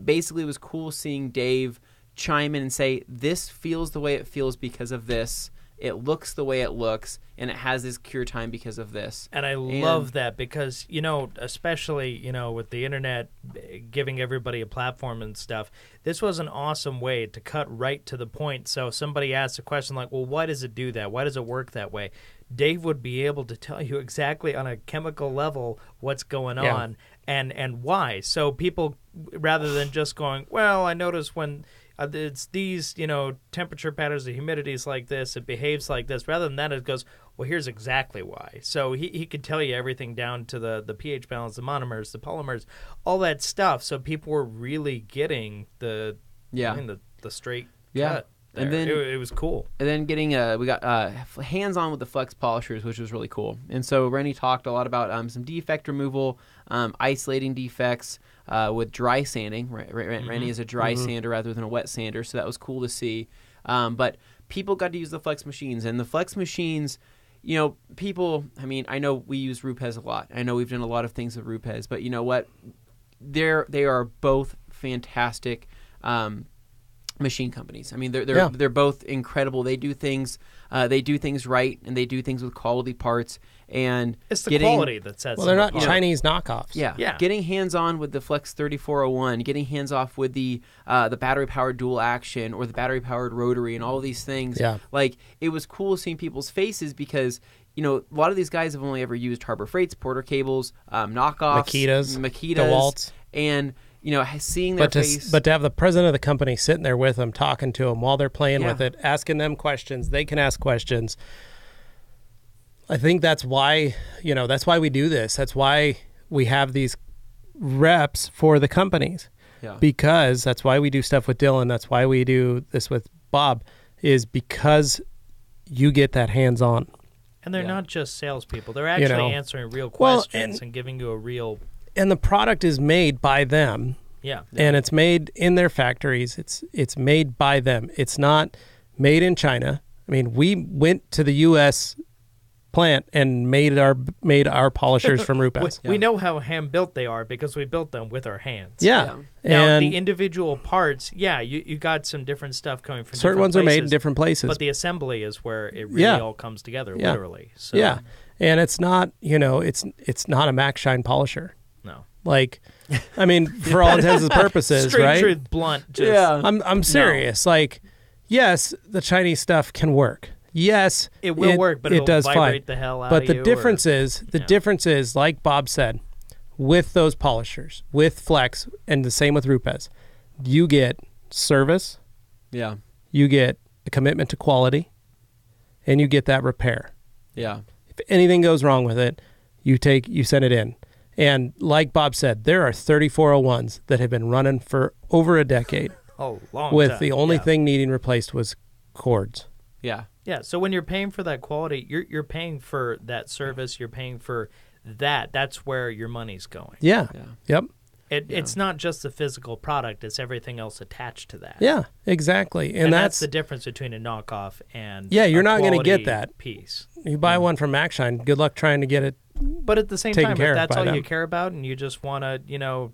basically it was cool seeing Dave chime in and say, this feels the way it feels because of this. It looks the way it looks, and it has this cure time because of this. And I love that because, especially, with the internet giving everybody a platform and stuff, this was an awesome way to cut right to the point. So somebody asks a question like, well, why does it do that? Why does it work that way? Dave would be able to tell you exactly on a chemical level what's going on and why. So people, rather than just going, well, I noticed when it's these, temperature patterns, the humidity is like this, it behaves like this. Rather than that, it goes, well, here's exactly why. So he could tell you everything down to the pH balance, the monomers, the polymers, all that stuff. So people were really getting the straight cut. There. And then it was cool. And then getting we got hands-on with the flex polishers, which was really cool. And so Rennie talked a lot about some defect removal, isolating defects with dry sanding. Rennie is a dry sander rather than a wet sander, so that was cool to see. But people got to use the flex machines, and the flex machines, people. I mean, I know we use Rupes a lot. I know we've done a lot of things with Rupes, but you know what? They are both fantastic. Machine companies. I mean, they're both incredible. They do things right, and they do things with quality parts. And it's the quality that sets. Well, they're not Chinese knockoffs. Yeah. Getting hands on with the Flex 3401, getting hands off with the battery powered dual action or the battery powered rotary, and all of these things. Yeah. Like it was cool seeing people's faces because a lot of these guys have only ever used Harbor Freight's, Porter cables, knockoffs, Makitas, DeWalt's, and seeing their face. But to have the president of the company sitting there with them, talking to them while they're playing with it, asking them questions, they can ask questions. I think that's why, that's why we do this. That's why we have these reps for the companies. Yeah. Because that's why we do stuff with Dylan. That's why we do this with Bob, is because you get that hands-on. And they're not just salespeople. They're actually answering real questions and giving you a real... And the product is made by them. Yeah. And it's made in their factories. It's made by them. It's not made in China. I mean, we went to the U.S. plant and made our polishers from Rupes. We know how hand-built they are because we built them with our hands. Yeah. Now, and the individual parts, you got some different stuff coming from certain ones places, are made in different places. But the assembly is where it really all comes together, literally. So. Yeah. And it's not, it's not a Max Shine polisher. No. Like, I mean, for all intents and purposes, Straight right? truth, blunt. Just, Yeah. I'm serious. Like, yes, the Chinese stuff can work. Yes, It will work, but it it'll does vibrate fine. the hell out But of the you. difference is, like Bob said, with those polishers, with Flex, and the same with Rupes, you get service, Yeah. you get a commitment to quality, and you get that repair. Yeah. If anything goes wrong with it, you send it in. And like Bob said, there are 3401s that have been running for over a decade Oh, long with time. the only Yeah. thing needing replaced was cords. Yeah. Yeah, so when you're paying for that quality, you're paying for that service, you're paying for that. That's where your money's going. Yeah. Yeah. Yep. It's not just the physical product, it's everything else attached to that. Yeah, exactly. And that's the difference between a knockoff and Yeah, you're a not gonna quality get that. piece. you buy one from MacShine, good luck trying to get it. But at the same Taken time, care if of that's by all you them. care about and you just want to,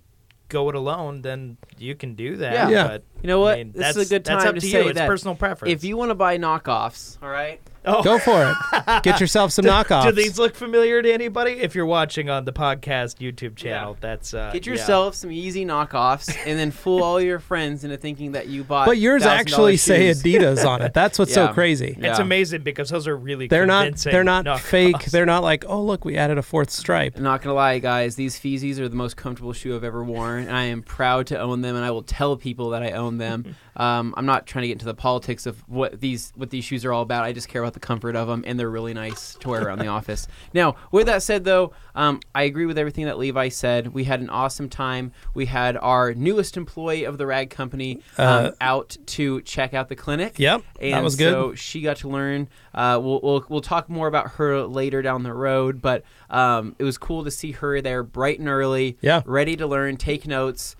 go it alone, then you can do that. Yeah. Yeah. But, You know what? I mean, This is a good that's time up to to say you. It's that personal preference. If you want to buy knockoffs, all right? Oh. Go for it. Get yourself some knockoffs. Do these look familiar to anybody? If you're watching on the podcast YouTube channel, that's Get yourself some easy knockoffs and then fool all your friends into thinking that you bought But yours $1,000 actually say shoes. Adidas on it. That's what's so Yeah. crazy. Yeah. It's amazing because those are really They're not convincing knockoffs. fake. They're not like, oh look, we added a fourth stripe. I'm not gonna lie, guys. These Feezies are the most comfortable shoe I've ever worn, and I am proud to own them. And I will tell people that I own them. I'm not trying to get into the politics of what these shoes are all about. I just care about the comfort of them, and they're really nice to wear around the office. Now, with that said, though, I agree with everything that Levi said. We had an awesome time. We had our newest employee of the rag company out to check out the clinic. Yep, and that was good. So she got to learn. We'll talk more about her later down the road, but it was cool to see her there bright and early, Yeah. ready to learn, take notes.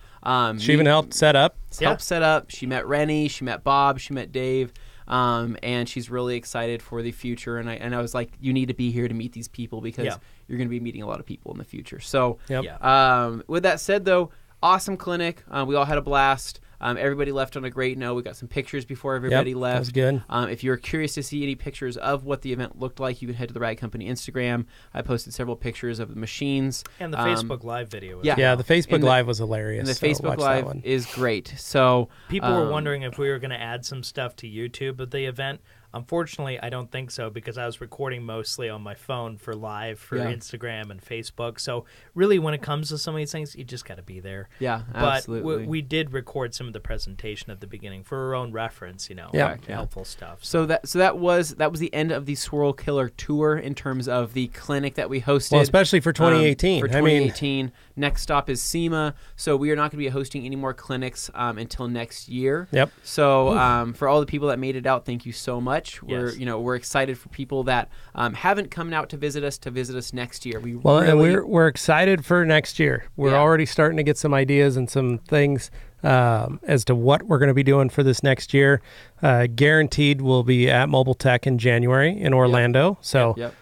She even helped set up. Helped set up. She met Rennie, she met Bob, she met Dave, and she's really excited for the future. And I was like, you need to be here to meet these people because you're going to be meeting a lot of people in the future. So, Yep. with that said, though, awesome clinic. We all had a blast. Everybody left on a great note. We got some pictures before everybody Yep, left. that was good. If you're curious to see any pictures of what the event looked like, you can head to the Rag Company Instagram. I posted several pictures of the machines. And the Facebook Live video. as yeah. well. Yeah, the Facebook And the- Live was hilarious. And the so Facebook watch that Live one. is great. So People were wondering if we were going to add some stuff to YouTube of the event. Unfortunately, I don't think so because I was recording mostly on my phone for live for Yeah. Instagram and Facebook. So really, when it comes to some of these things, you just got to be there. Yeah, But absolutely. we did record some of the presentation at the beginning for our own reference, Yeah. helpful stuff. So that was the end of the Swirl Killer tour in terms of the clinic that we hosted. Well, especially for 2018. For I mean, 2018, next stop is SEMA. So we are not going to be hosting any more clinics until next year. Yep. So for all the people that made it out, thank you so much. Yes. We're excited for people that haven't come out to visit us next year. and really, we're excited for next year. We're Yeah. already starting to get some ideas and some things as to what we're going to be doing for this next year. Guaranteed we'll be at Mobile Tech in January in Orlando. So Yep.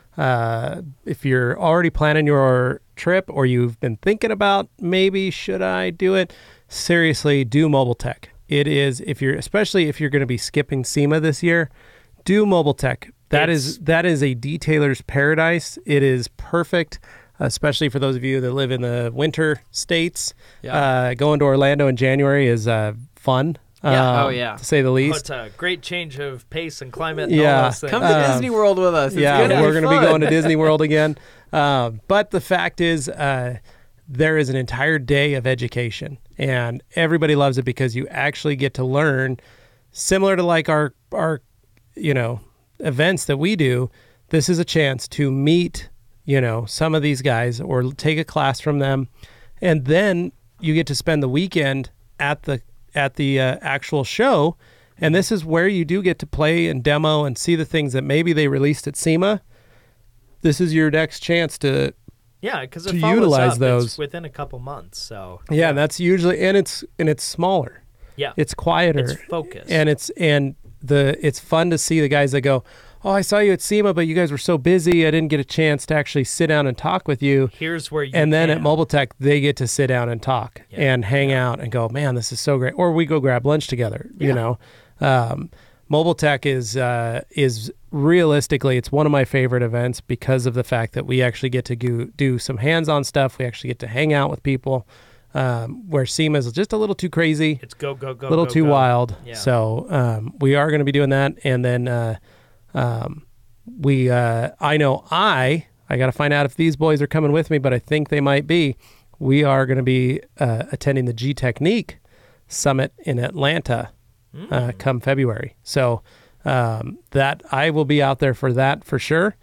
if you're already planning your trip or you've been thinking about maybe should I do it, seriously, do Mobile Tech. It is, especially if you're going to be skipping SEMA this year, do Mobile Tech. That is a detailer's paradise. It is perfect, especially for those of you that live in the winter states. Yeah. Going to Orlando in January is fun. Yeah. Oh, yeah. To say the Oh, least. it's a great change of pace and climate and Yeah. all those things. Come to Disney World with us. It's yeah, gonna we're be going to be fun. going to Disney World again. But the fact is, there is an entire day of education, and everybody loves it because you actually get to learn, similar to like our events that we do. This is a chance to meet some of these guys or take a class from them, and then you get to spend the weekend at the actual show. And this is where you do get to play and demo and see the things that maybe they released at SEMA. This is your next chance to because to it follows utilize up. those. It's within a couple months. So and that's usually and it's smaller. yeah, It's quieter. it's focused. And it's fun to see the guys that go, "Oh, I saw you at SEMA, but you guys were so busy, I didn't get a chance to actually sit down and talk with you." Here's where you And then can. at Mobile Tech, they get to sit down and talk and hang out and go, "Man, this is so great." Or we go grab lunch together. Mobile Tech is realistically, it's one of my favorite events because of the fact that we actually get to do some hands-on stuff. We actually get to hang out with people. Where SEMA is just a little too crazy. It's go, a little too wild. Yeah. So we are going to be doing that, and then I know I got to find out if these boys are coming with me, but I think they might be. We are going to be attending the G Technique Summit in Atlanta come February. So that I will be out there for that for sure.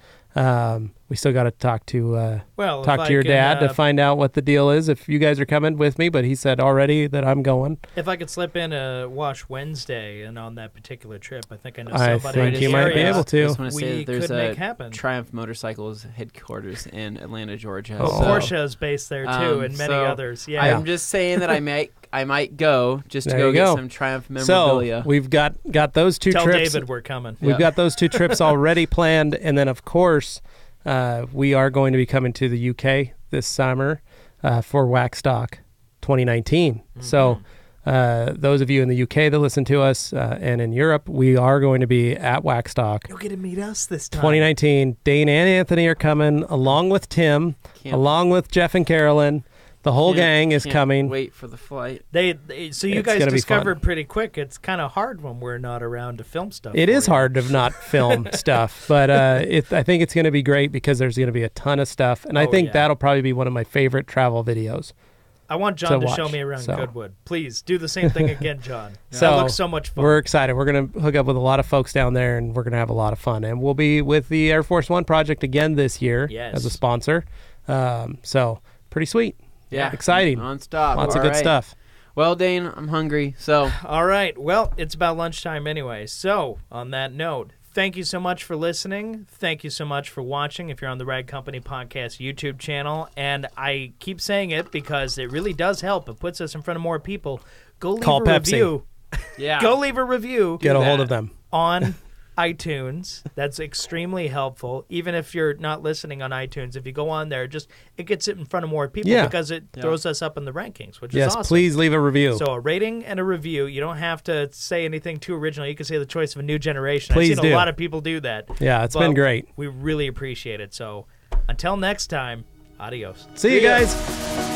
We still got to talk to your dad to find out what the deal is. If you guys are coming with me, but he said already that I'm going. If I could slip in a Wash Wednesday and on that particular trip, I think I know I somebody. think in you the might be area able to. I just want to say we that there's could make happen. Triumph Motorcycles headquarters in Atlanta, Georgia. Oh, so, Porsche is based there too, and many others. Yeah, I'm just saying that I might go just to There go you get go. some Triumph memorabilia. So we've got those two Tell trips. David we're coming. We've got those two trips already planned, and then of course we are going to be coming to the UK this summer for Waxstock 2019. Mm-hmm. So those of you in the UK that listen to us and in Europe, we are going to be at Waxstock. You'll get to meet us this time. 2019. Dane and Anthony are coming, along with Tim, along with Jeff and Carolyn. The whole gang is coming. Wait for the flight. So you guys discovered pretty quick it's kind of hard when we're not around to film stuff. It is hard to not film stuff, but I think it's going to be great because there's going to be a ton of stuff, and I think that'll probably be one of my favorite travel videos. I want John to show me around Goodwood. Please do the same thing again, John. So that looks so much fun. We're excited. We're going to hook up with a lot of folks down there, and we're going to have a lot of fun. And we'll be with the Air Force One project again this year as a sponsor. So pretty sweet. Yeah. Exciting. Nonstop. Lots of good stuff. Well, Dane, I'm hungry, so. All right. Well, it's about lunchtime anyway. So, on that note, thank you so much for listening. Thank you so much for watching if you're on the Rag Company Podcast YouTube channel. And I keep saying it because it really does help. It puts us in front of more people. Go leave a review. Yeah. Go leave a review. Get a hold of them. On iTunes. That's extremely helpful. Even if you're not listening on iTunes, if you go on there, it gets it in front of more people because it throws us up in the rankings, which is awesome. Yes, please leave a review. So a rating and a review. You don't have to say anything too original. You can say the choice of a new generation. Please I've seen a lot of people do that. Yeah, it's been great. We really appreciate it. So until next time, adios. See you guys.